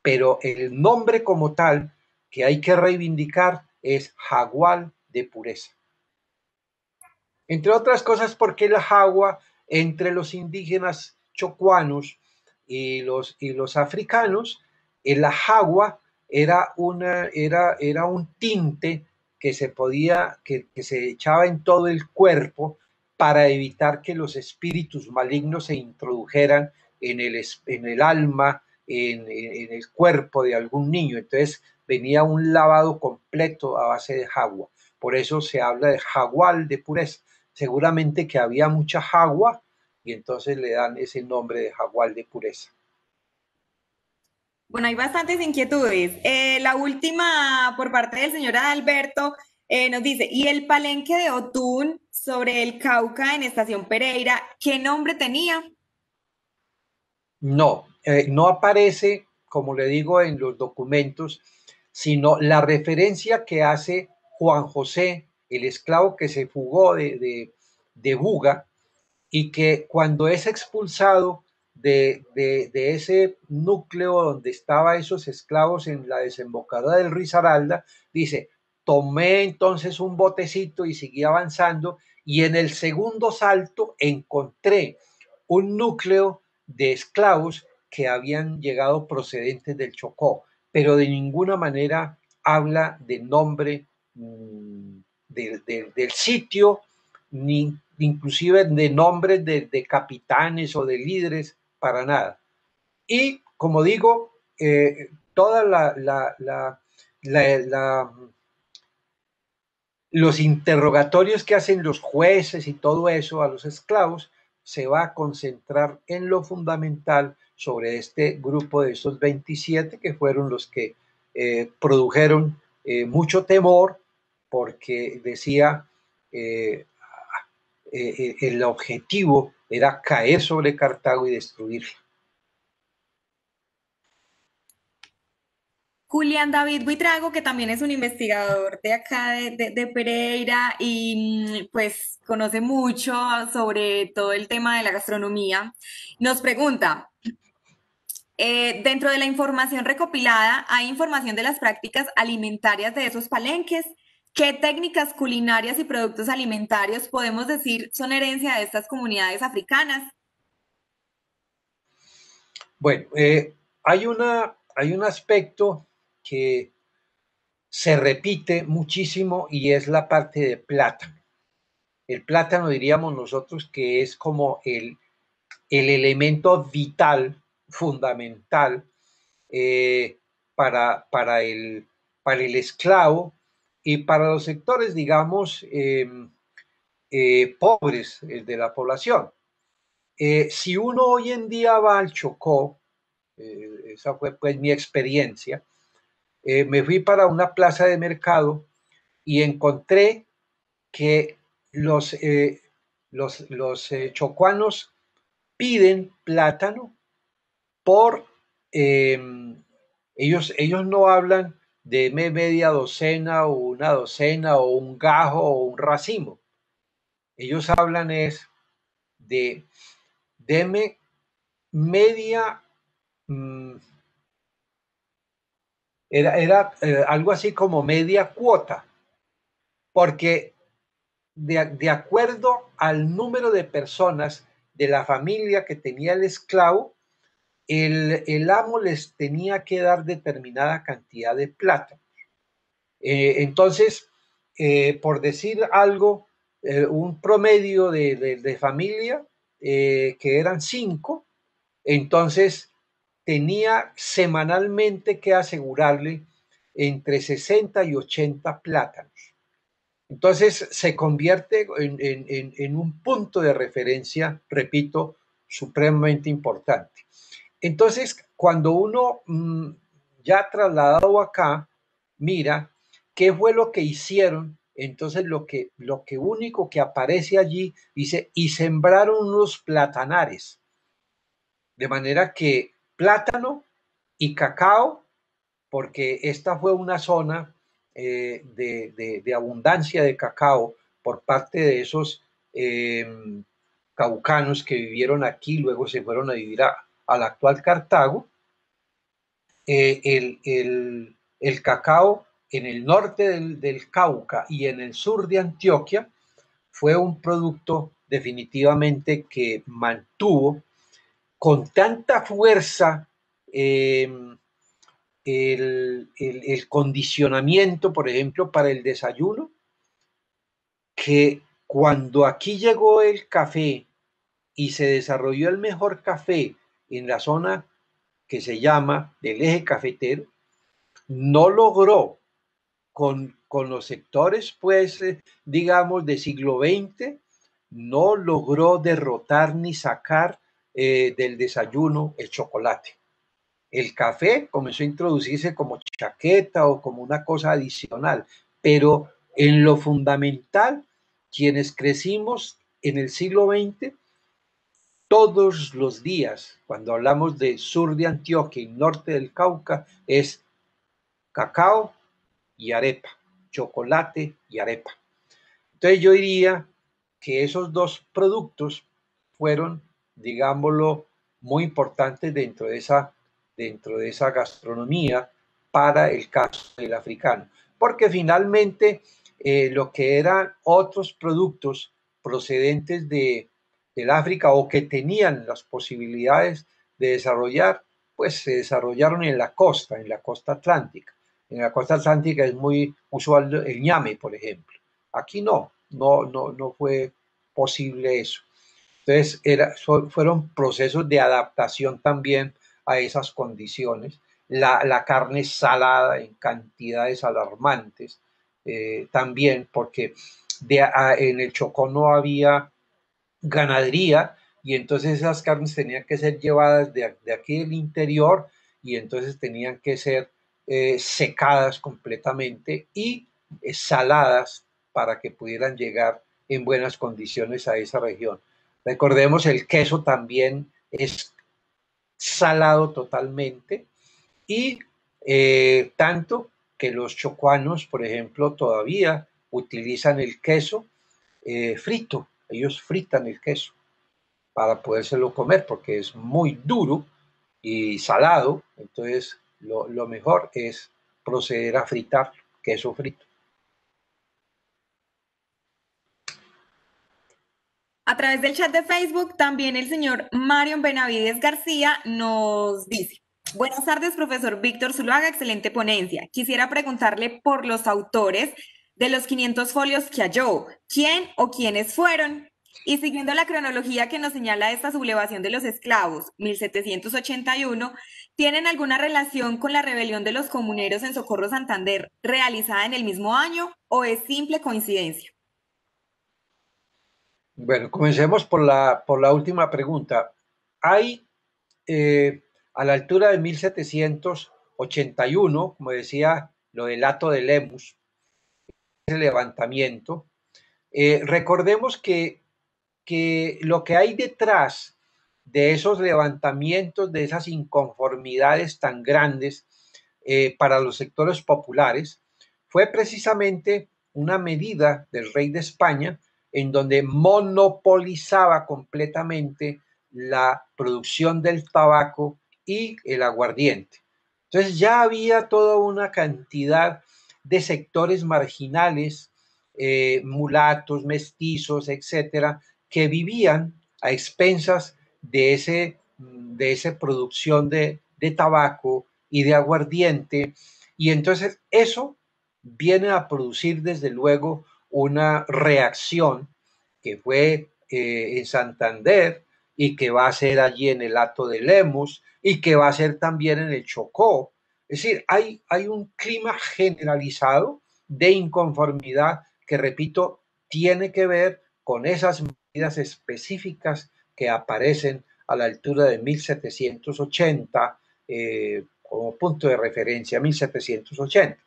pero el nombre como tal que hay que reivindicar es Jaguar de Pureza. Entre otras cosas porque la jagua entre los indígenas chocuanos y los africanos, la jagua era un tinte que se echaba en todo el cuerpo para evitar que los espíritus malignos se introdujeran en el alma, en el cuerpo de algún niño. Entonces venía un lavado completo a base de jagua. Por eso se habla de jaguar de pureza. Seguramente que había mucha jagua y entonces le dan ese nombre de jaguar de pureza.
Bueno, hay bastantes inquietudes. La última por parte del señor Adalberto nos dice, ¿y el palenque de Otún sobre el Cauca en Estación Pereira, qué nombre tenía?
No, no aparece, como le digo, en los documentos, sino la referencia que hace Juan José, el esclavo que se fugó de Buga, y que cuando es expulsado de ese núcleo donde estaban esos esclavos en la desembocadura del Risaralda, dice, tomé entonces un botecito y seguí avanzando y en el segundo salto encontré un núcleo de esclavos que habían llegado procedentes del Chocó, pero de ninguna manera habla del nombre del sitio, ni inclusive de nombres capitanes o de líderes, para nada. Y como digo, toda la los interrogatorios que hacen los jueces y todo eso a los esclavos se va a concentrar en lo fundamental sobre este grupo de estos 27 que fueron los que produjeron mucho temor porque decía el objetivo era caer sobre Cartago y destruirla.
Julián David Buitrago, que también es un investigador de acá de Pereira y pues conoce mucho sobre todo el tema de la gastronomía, nos pregunta, dentro de la información recopilada, ¿hay información de las prácticas alimentarias de esos palenques? ¿Qué técnicas culinarias y productos alimentarios podemos decir son herencia de estas comunidades africanas?
Bueno, hay un aspecto que se repite muchísimo y es la parte de plátano. El plátano diríamos nosotros que es como el elemento vital, fundamental eh, para el esclavo y para los sectores, digamos, pobres de la población. Si uno hoy en día va al Chocó, esa fue pues mi experiencia, me fui para una plaza de mercado y encontré que los chocuanos piden plátano por, eh, ellos no hablan de media docena o una docena o un gajo o un racimo. Ellos hablan es de deme media, mmm, era algo así como media cuota, porque de acuerdo al número de personas de la familia que tenía el esclavo, el amo les tenía que dar determinada cantidad de plata. Entonces, por decir algo, un promedio de familia, que eran 5, entonces tenía semanalmente que asegurarle entre 60 y 80 plátanos. Entonces se convierte en un punto de referencia, repito, supremamente importante. Entonces, cuando uno ya trasladado acá, mira qué fue lo que hicieron, entonces lo que único que aparece allí dice, y sembraron unos platanares, de manera que plátano y cacao, porque esta fue una zona de abundancia de cacao por parte de esos caucanos que vivieron aquí, luego se fueron a vivir al actual Cartago. El cacao en el norte del Cauca y en el sur de Antioquia fue un producto definitivamente que mantuvo con tanta fuerza el condicionamiento, por ejemplo, para el desayuno, que cuando aquí llegó el café y se desarrolló el mejor café en la zona que se llama del eje cafetero, no logró con los sectores, pues, digamos, de siglo XX, no logró derrotar ni sacar del desayuno el chocolate. El café comenzó a introducirse como chaqueta o como una cosa adicional, pero en lo fundamental, quienes crecimos en el siglo XX, todos los días, cuando hablamos de sur de Antioquia y norte del Cauca, es cacao y arepa, chocolate y arepa. Entonces yo diría que esos dos productos fueron, digámoslo, muy importantes dentro de esa gastronomía para el caso del africano. Porque finalmente lo que eran otros productos procedentes del África o que tenían las posibilidades de desarrollar, pues se desarrollaron en la costa atlántica. En la costa atlántica es muy usual el ñame, por ejemplo. Aquí no fue posible eso. Entonces, fueron procesos de adaptación también a esas condiciones. La carne salada en cantidades alarmantes, también, porque en el Chocó no había ganadería y entonces esas carnes tenían que ser llevadas de aquí del interior y entonces tenían que ser secadas completamente y saladas para que pudieran llegar en buenas condiciones a esa región. Recordemos, el queso también es salado totalmente y tanto que los chocuanos, por ejemplo, todavía utilizan el queso frito. Ellos fritan el queso para podérselo comer porque es muy duro y salado. Entonces, lo mejor es proceder a fritar queso frito.
A través del chat de Facebook, también el señor Marion Benavides García nos dice: buenas tardes, profesor Víctor Zuluaga, excelente ponencia. Quisiera preguntarle por los autores de los 500 folios que halló. ¿Quién o quiénes fueron? Y siguiendo la cronología que nos señala esta sublevación de los esclavos, 1781, ¿tienen alguna relación con la rebelión de los comuneros en Socorro Santander realizada en el mismo año o es simple coincidencia?
Bueno, comencemos por la última pregunta. Hay, a la altura de 1781, como decía, lo del Hato de Lemus, ese levantamiento. Recordemos que lo que hay detrás de esos levantamientos, de esas inconformidades tan grandes para los sectores populares, fue precisamente una medida del rey de España en donde monopolizaba completamente la producción del tabaco y el aguardiente. Entonces ya había toda una cantidad de sectores marginales, mulatos, mestizos, etcétera, que vivían a expensas de esa producción de tabaco y de aguardiente. Y entonces eso viene a producir desde luego una reacción que fue en Santander y que va a ser allí en el Hato de Lemos y que va a ser también en el Chocó. Es decir, hay un clima generalizado de inconformidad que, repito, tiene que ver con esas medidas específicas que aparecen a la altura de 1780 como punto de referencia, 1780.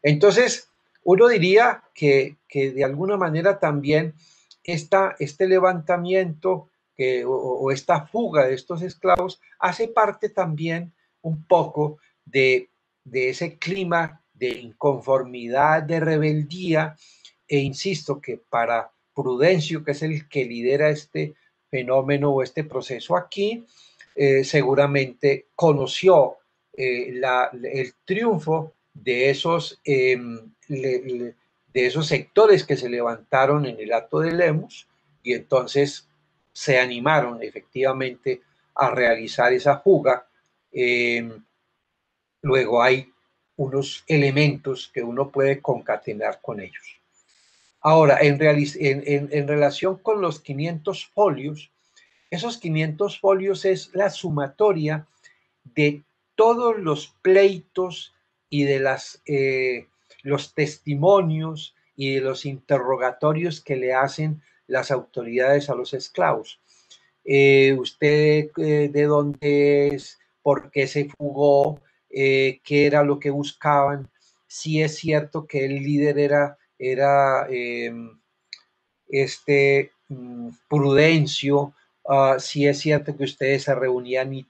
Entonces, uno diría que de alguna manera también este levantamiento o esta fuga de estos esclavos hace parte también un poco de ese clima de inconformidad, de rebeldía, e insisto que para Prudencio, que es el que lidera este fenómeno o este proceso aquí, seguramente conoció el triunfo de esos sectores que se levantaron en el Hato de Lemus y entonces se animaron efectivamente a realizar esa fuga. Luego hay unos elementos que uno puede concatenar con ellos. Ahora, en relación con los 500 folios, esos 500 folios es la sumatoria de todos los pleitos y de los testimonios y de los interrogatorios que le hacen las autoridades a los esclavos. ¿Usted de dónde es? ¿Por qué se fugó? ¿Qué era lo que buscaban? Si es cierto que el líder era Prudencio, si es cierto que ustedes se reunían y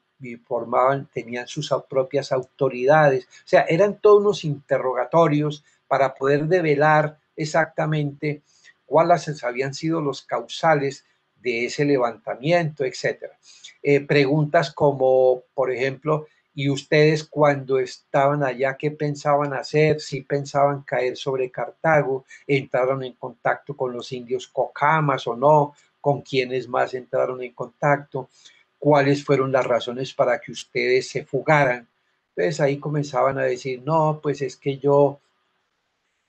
formaban, tenían sus propias autoridades, o sea, eran todos unos interrogatorios para poder develar exactamente cuáles habían sido los causales de ese levantamiento, etcétera. Preguntas como, por ejemplo, ¿y ustedes cuando estaban allá qué pensaban hacer? ¿Si pensaban caer sobre Cartago? ¿Entraron en contacto con los indios cocamas o no? ¿Con quiénes más entraron en contacto? ¿Cuáles fueron las razones para que ustedes se fugaran? Entonces ahí comenzaban a decir, no, pues es que yo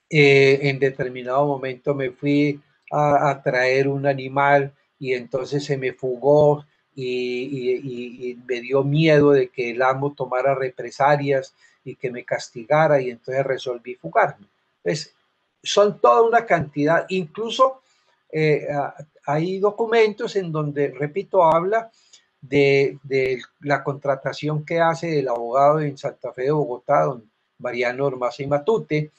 en determinado momento me fui a traer un animal y entonces se me fugó y me dio miedo de que el amo tomara represalias y que me castigara y entonces resolví fugarme. Entonces, son toda una cantidad, incluso hay documentos en donde, repito, habla de la contratación que hace el abogado en Santa Fe de Bogotá, don Mariano Ormaza y Matute,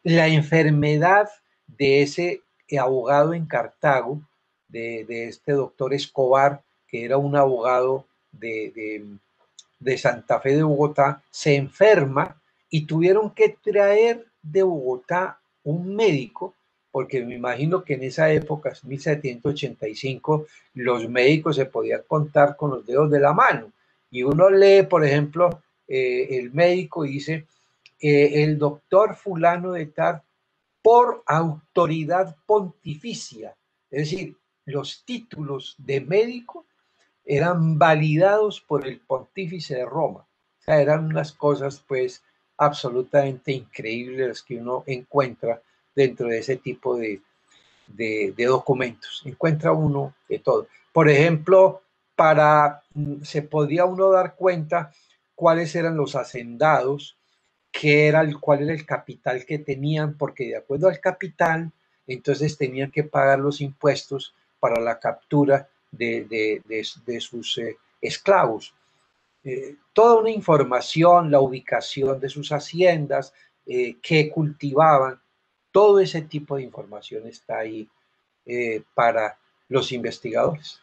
la enfermedad de ese abogado en Cartago, de este doctor Escobar, que era un abogado de Santa Fe de Bogotá, se enferma y tuvieron que traer de Bogotá un médico, porque me imagino que en esa época, 1785, los médicos se podían contar con los dedos de la mano. Y uno lee, por ejemplo, el médico dice, el doctor fulano de tal, por autoridad pontificia, es decir, los títulos de médico eran validados por el pontífice de Roma. O sea, eran unas cosas pues absolutamente increíbles que uno encuentra dentro de ese tipo de documentos. Encuentra uno de todo. Por ejemplo, se podía uno dar cuenta cuáles eran los hacendados, cuál era el capital que tenían, porque de acuerdo al capital, entonces tenían que pagar los impuestos para la captura de sus esclavos. Toda una información, la ubicación de sus haciendas, qué cultivaban, todo ese tipo de información está ahí para los investigadores.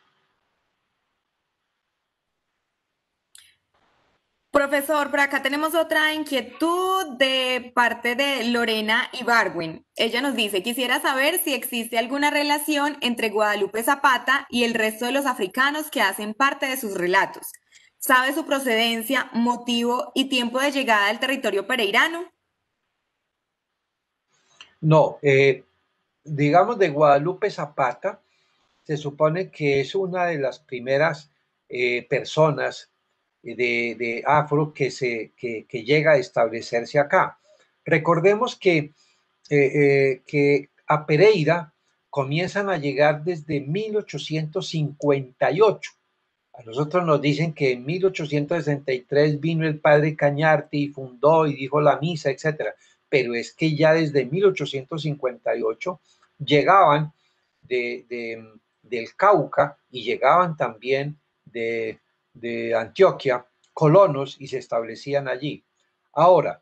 Profesor, por acá tenemos otra inquietud de parte de Lorena Ibargüen. Ella nos dice, quisiera saber si existe alguna relación entre Guadalupe Zapata y el resto de los africanos que hacen parte de sus relatos. ¿Sabe su procedencia, motivo y tiempo de llegada al territorio pereirano?
No, digamos de Guadalupe Zapata, se supone que es una de las primeras personas de afro que llega a establecerse acá. Recordemos que a Pereira comienzan a llegar desde 1858. A nosotros nos dicen que en 1863 vino el padre Cañarte y fundó y dijo la misa, etcétera. Pero es que ya desde 1858 llegaban del Cauca y llegaban también de Antioquia colonos y se establecían allí. Ahora,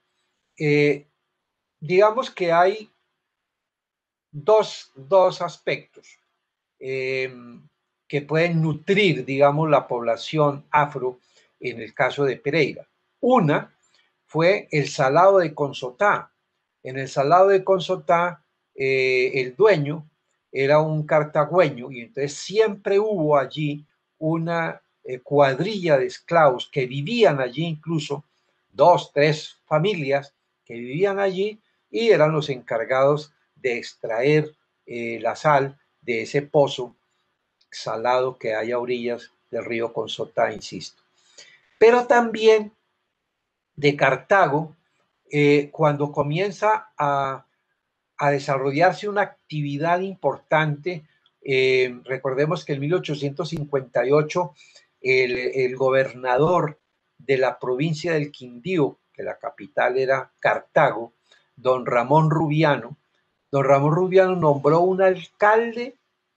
digamos que hay dos aspectos eh, que pueden nutrir, digamos, la población afro en el caso de Pereira. Una fue el salado de Consotá. En el salado de Consotá, el dueño era un cartagüeño y entonces siempre hubo allí una cuadrilla de esclavos que vivían allí, incluso dos, tres familias que vivían allí y eran los encargados de extraer la sal de ese pozo salado que hay a orillas del río Consotá, insisto. Pero también de Cartago, cuando comienza a desarrollarse una actividad importante, recordemos que en 1858 el gobernador de la provincia del Quindío, que la capital era Cartago, don Ramón Rubiano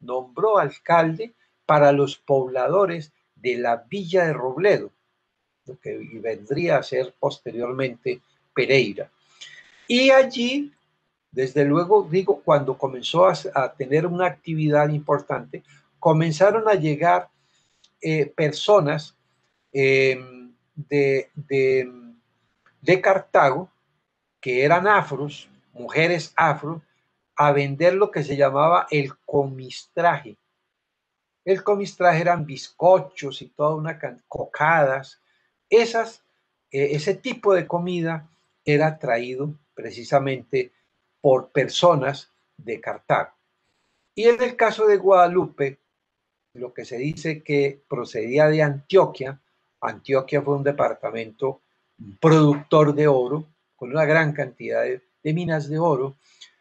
nombró alcalde para los pobladores de la villa de Robledo, lo que vendría a ser posteriormente Pereira. Y allí, desde luego, digo, cuando comenzó a tener una actividad importante, comenzaron a llegar personas eh, de, de, de Cartago que eran afros, mujeres afro, a vender lo que se llamaba el comistraje. El comistraje eran bizcochos y toda una cocadas. Ese tipo de comida era traído precisamente por personas de Cartago. Y en el caso de Guadalupe, lo que se dice que procedía de Antioquia. Antioquia fue un departamento productor de oro, con una gran cantidad de minas de oro,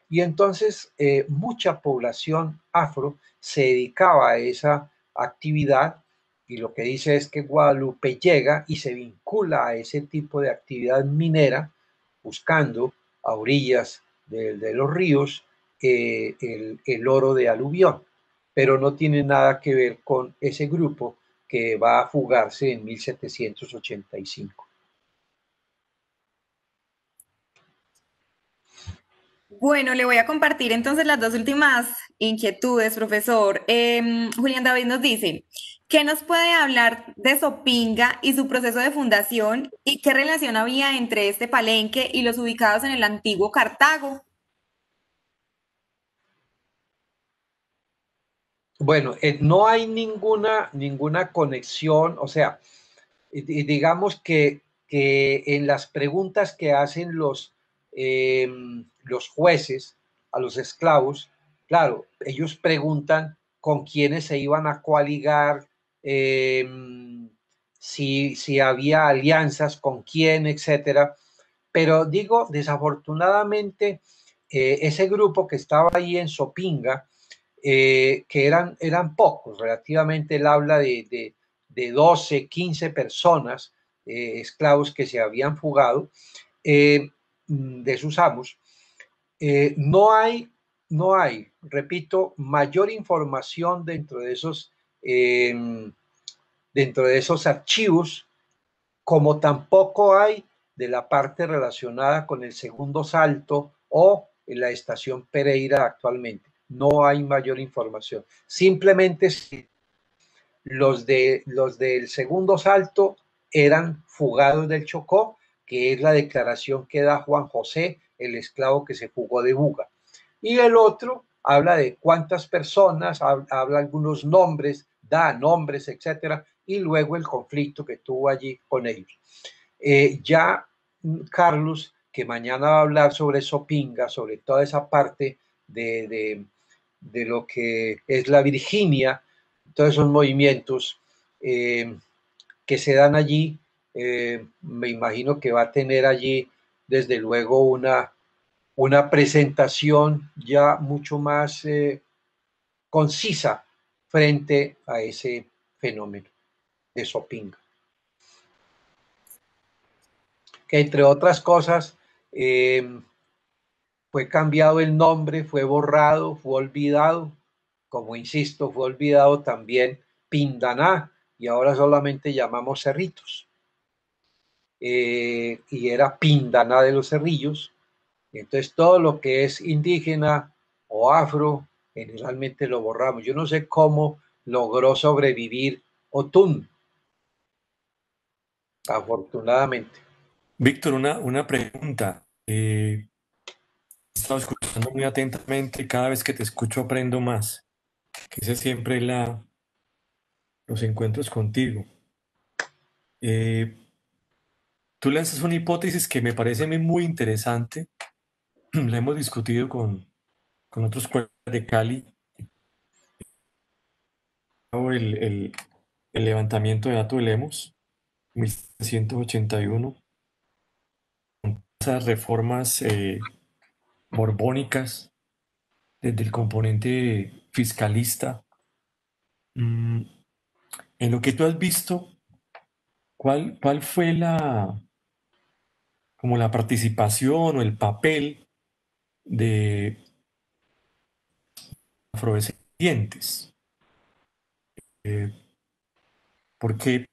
y entonces mucha población afro se dedicaba a esa actividad y lo que dice es que Guadalupe llega y se vincula a ese tipo de actividad minera buscando a orillas de los ríos el oro de aluvión, pero no tiene nada que ver con ese grupo que va a fugarse en 1785.
Bueno, le voy a compartir entonces las dos últimas inquietudes, profesor. Julián David nos dice, ¿qué nos puede hablar de Sopinga y su proceso de fundación y qué relación había entre este palenque y los ubicados en el antiguo Cartago?
Bueno, no hay ninguna conexión, o sea, digamos que en las preguntas que hacen los jueces a los esclavos, claro, ellos preguntan con quiénes se iban a coaligar, eh, si había alianzas, con quién, etcétera. Pero digo, desafortunadamente, ese grupo que estaba ahí en Sopinga, que eran pocos, relativamente él habla de 12, 15 personas, esclavos que se habían fugado de sus amos. No hay, no hay, repito, mayor información dentro de esos archivos, como tampoco hay de la parte relacionada con el segundo salto o en la estación Pereira actualmente. No hay mayor información. Simplemente los del segundo salto eran fugados del Chocó, que es la declaración que da Juan José, el esclavo que se fugó de Buga. Y el otro habla de cuántas personas, habla algunos nombres, da nombres, etcétera, y luego el conflicto que tuvo allí con ellos. Ya Carlos, que mañana va a hablar sobre Sopinga, sobre toda esa parte de lo que es la Virginia, todos esos movimientos que se dan allí, me imagino que va a tener allí desde luego una presentación ya mucho más concisa frente a ese fenómeno de Sopinga. Que entre otras cosas fue cambiado el nombre, fue borrado, fue olvidado, como insisto, fue olvidado también Pindaná y ahora solamente llamamos Cerritos. Y era Pindaná de los Cerrillos. Entonces todo lo que es indígena o afro, generalmente lo borramos. Yo no sé cómo logró sobrevivir Otún, afortunadamente.
Víctor, una pregunta. He estado escuchando muy atentamente, cada vez que te escucho aprendo más, que ese es siempre los encuentros contigo. Eh, Tú lanzas una hipótesis que me parece a mí muy interesante, la hemos discutido con otros colegas de Cali, el levantamiento de Hato de Lemos, 1781, esas reformas borbónicas desde el componente fiscalista. Mm, en lo que tú has visto, ¿cuál fue como la participación o el papel de afrodescendientes? Eh, Porque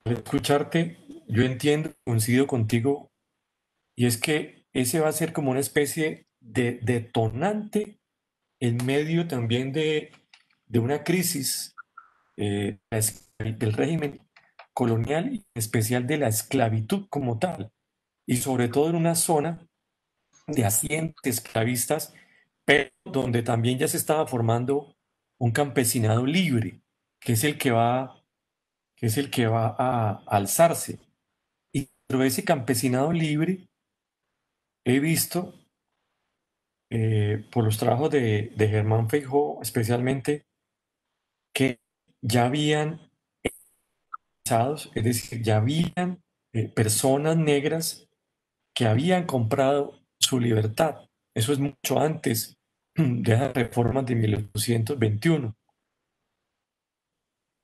al escucharte, yo entiendo, coincido contigo, y es que ese va a ser como una especie de detonante en medio también de una crisis del régimen colonial y en especial de la esclavitud como tal, y sobre todo en una zona de asientos esclavistas, pero donde también ya se estaba formando un campesinado libre, que es el que va, que es el que va a alzarse. Y dentro de ese campesinado libre he visto, por los trabajos de Germán Feijó especialmente, que ya habían es decir, ya habían personas negras que habían comprado su libertad. Eso es mucho antes de las reformas de 1821.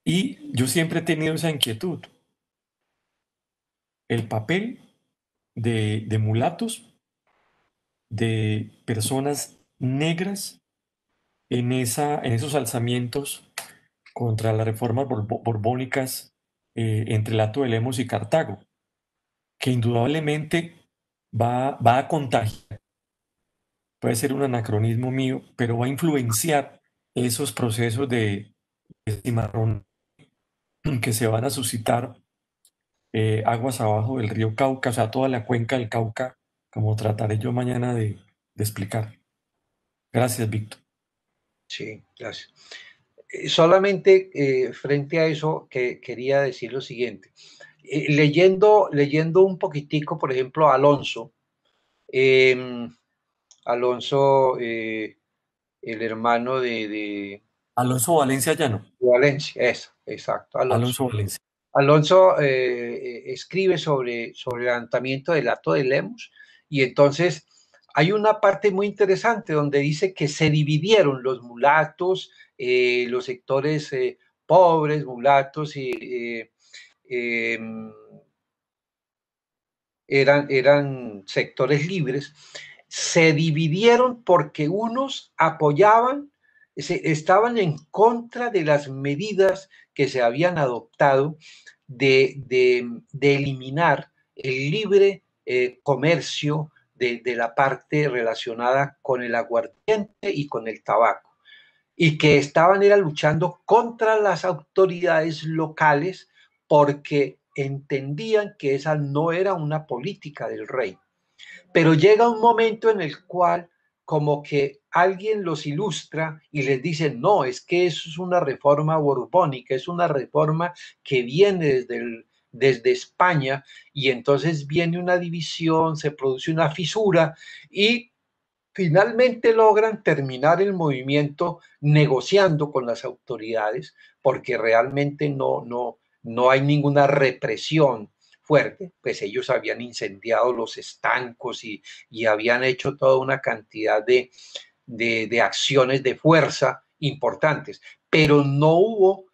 Y yo siempre he tenido esa inquietud. El papel de mulatos, de personas negras en esos alzamientos contra las reformas borbónicas entre el Hato de Lemos y Cartago, que indudablemente va a contagiar, puede ser un anacronismo mío, pero va a influenciar esos procesos de cimarrón que se van a suscitar aguas abajo del río Cauca, o sea, toda la cuenca del Cauca, como trataré yo mañana de explicar. Gracias, Víctor.
Sí, gracias. Solamente frente a eso que quería decir lo siguiente. Leyendo un poquitico, por ejemplo, Alonso, eh, Alonso, el hermano
Alonso Valencia Llano.
de Valencia, eso, exacto, Alonso.
Alonso Valencia.
Alonso escribe sobre el levantamiento del Hato de Lemos y entonces hay una parte muy interesante donde dice que se dividieron los mulatos, los sectores pobres, mulatos y eh, eran sectores libres, se dividieron porque unos apoyaban, estaban en contra de las medidas que se habían adoptado de eliminar el libre comercio de la parte relacionada con el aguardiente y con el tabaco, y que era luchando contra las autoridades locales porque entendían que esa no era una política del rey. Pero llega un momento en el cual como que alguien los ilustra y les dice, no, es que eso es una reforma borbónica, es una reforma que viene desde España, y entonces viene una división, se produce una fisura y finalmente logran terminar el movimiento negociando con las autoridades porque realmente no hay ninguna represión fuerte, pues ellos habían incendiado los estancos y habían hecho toda una cantidad de acciones de fuerza importantes, pero no hubo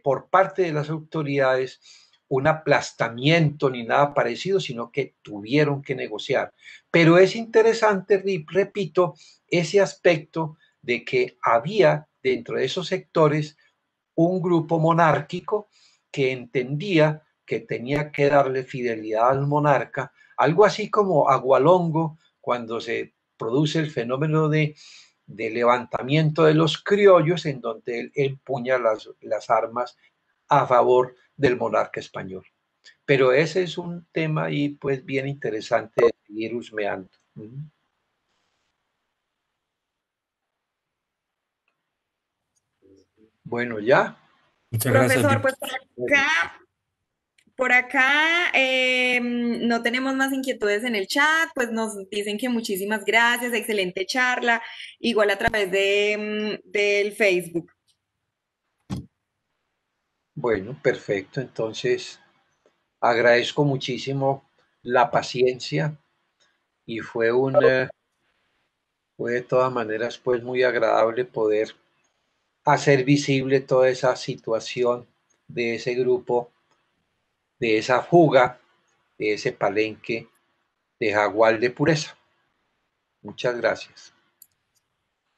por parte de las autoridades un aplastamiento ni nada parecido, sino que tuvieron que negociar. Pero es interesante, repito, ese aspecto de que había dentro de esos sectores un grupo monárquico que entendía que tenía que darle fidelidad al monarca, algo así como Agualongo, cuando se produce el fenómeno de levantamiento de los criollos, en donde él empuña las armas a favor del monarca español. Pero ese es un tema ahí pues bien interesante de seguir husmeando. Bueno, ya.
Muchas gracias,
Profesor,
Víctor.
pues por acá no tenemos más inquietudes en el chat, pues nos dicen que muchísimas gracias, excelente charla, igual a través del Facebook.
Bueno, perfecto. Entonces, agradezco muchísimo la paciencia y fue de todas maneras pues muy agradable poder hacer visible toda esa situación de ese grupo, de esa fuga, de ese palenque de Jaguar de Pureza. Muchas gracias.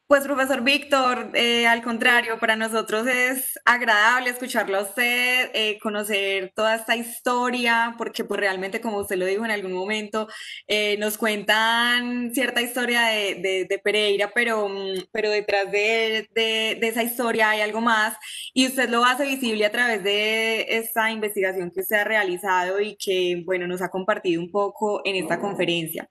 Pues profesor Víctor, al contrario, para nosotros es agradable escucharlo a usted, conocer toda esta historia, porque pues realmente, como usted lo dijo en algún momento, nos cuentan cierta historia de Pereira, pero detrás de esa historia hay algo más, y usted lo hace visible a través de esta investigación que usted ha realizado y que, bueno, nos ha compartido un poco en esta conferencia.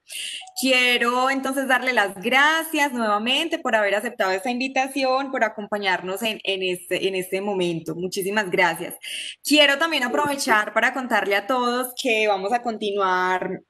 Quiero entonces darle las gracias nuevamente por haber aceptado esta invitación, por acompañarnos en este momento. Muchísimas gracias. Quiero también aprovechar para contarle a todos que vamos a continuar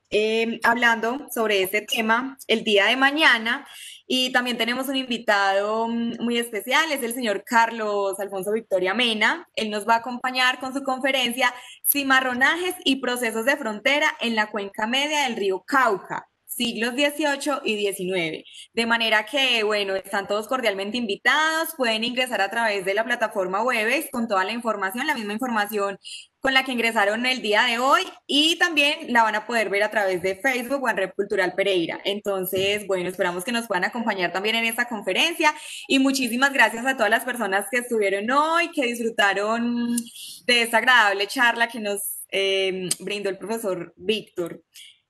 hablando sobre este tema el día de mañana. Y también tenemos un invitado muy especial, es el señor Carlos Alfonso Victoria Mena. Él nos va a acompañar con su conferencia Cimarronajes y procesos de frontera en la cuenca media del río Cauca. siglos XVIII y XIX. De manera que, bueno, están todos cordialmente invitados, pueden ingresar a través de la plataforma Webex con toda la información, la misma información con la que ingresaron el día de hoy y también la van a poder ver a través de Facebook o en Red Cultural Pereira. Entonces, bueno, esperamos que nos puedan acompañar también en esta conferencia y muchísimas gracias a todas las personas que estuvieron hoy, que disfrutaron de esta agradable charla que nos brindó el profesor Víctor.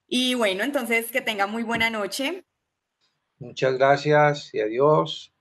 Y bueno, entonces que tenga muy buena noche.
Muchas gracias y adiós.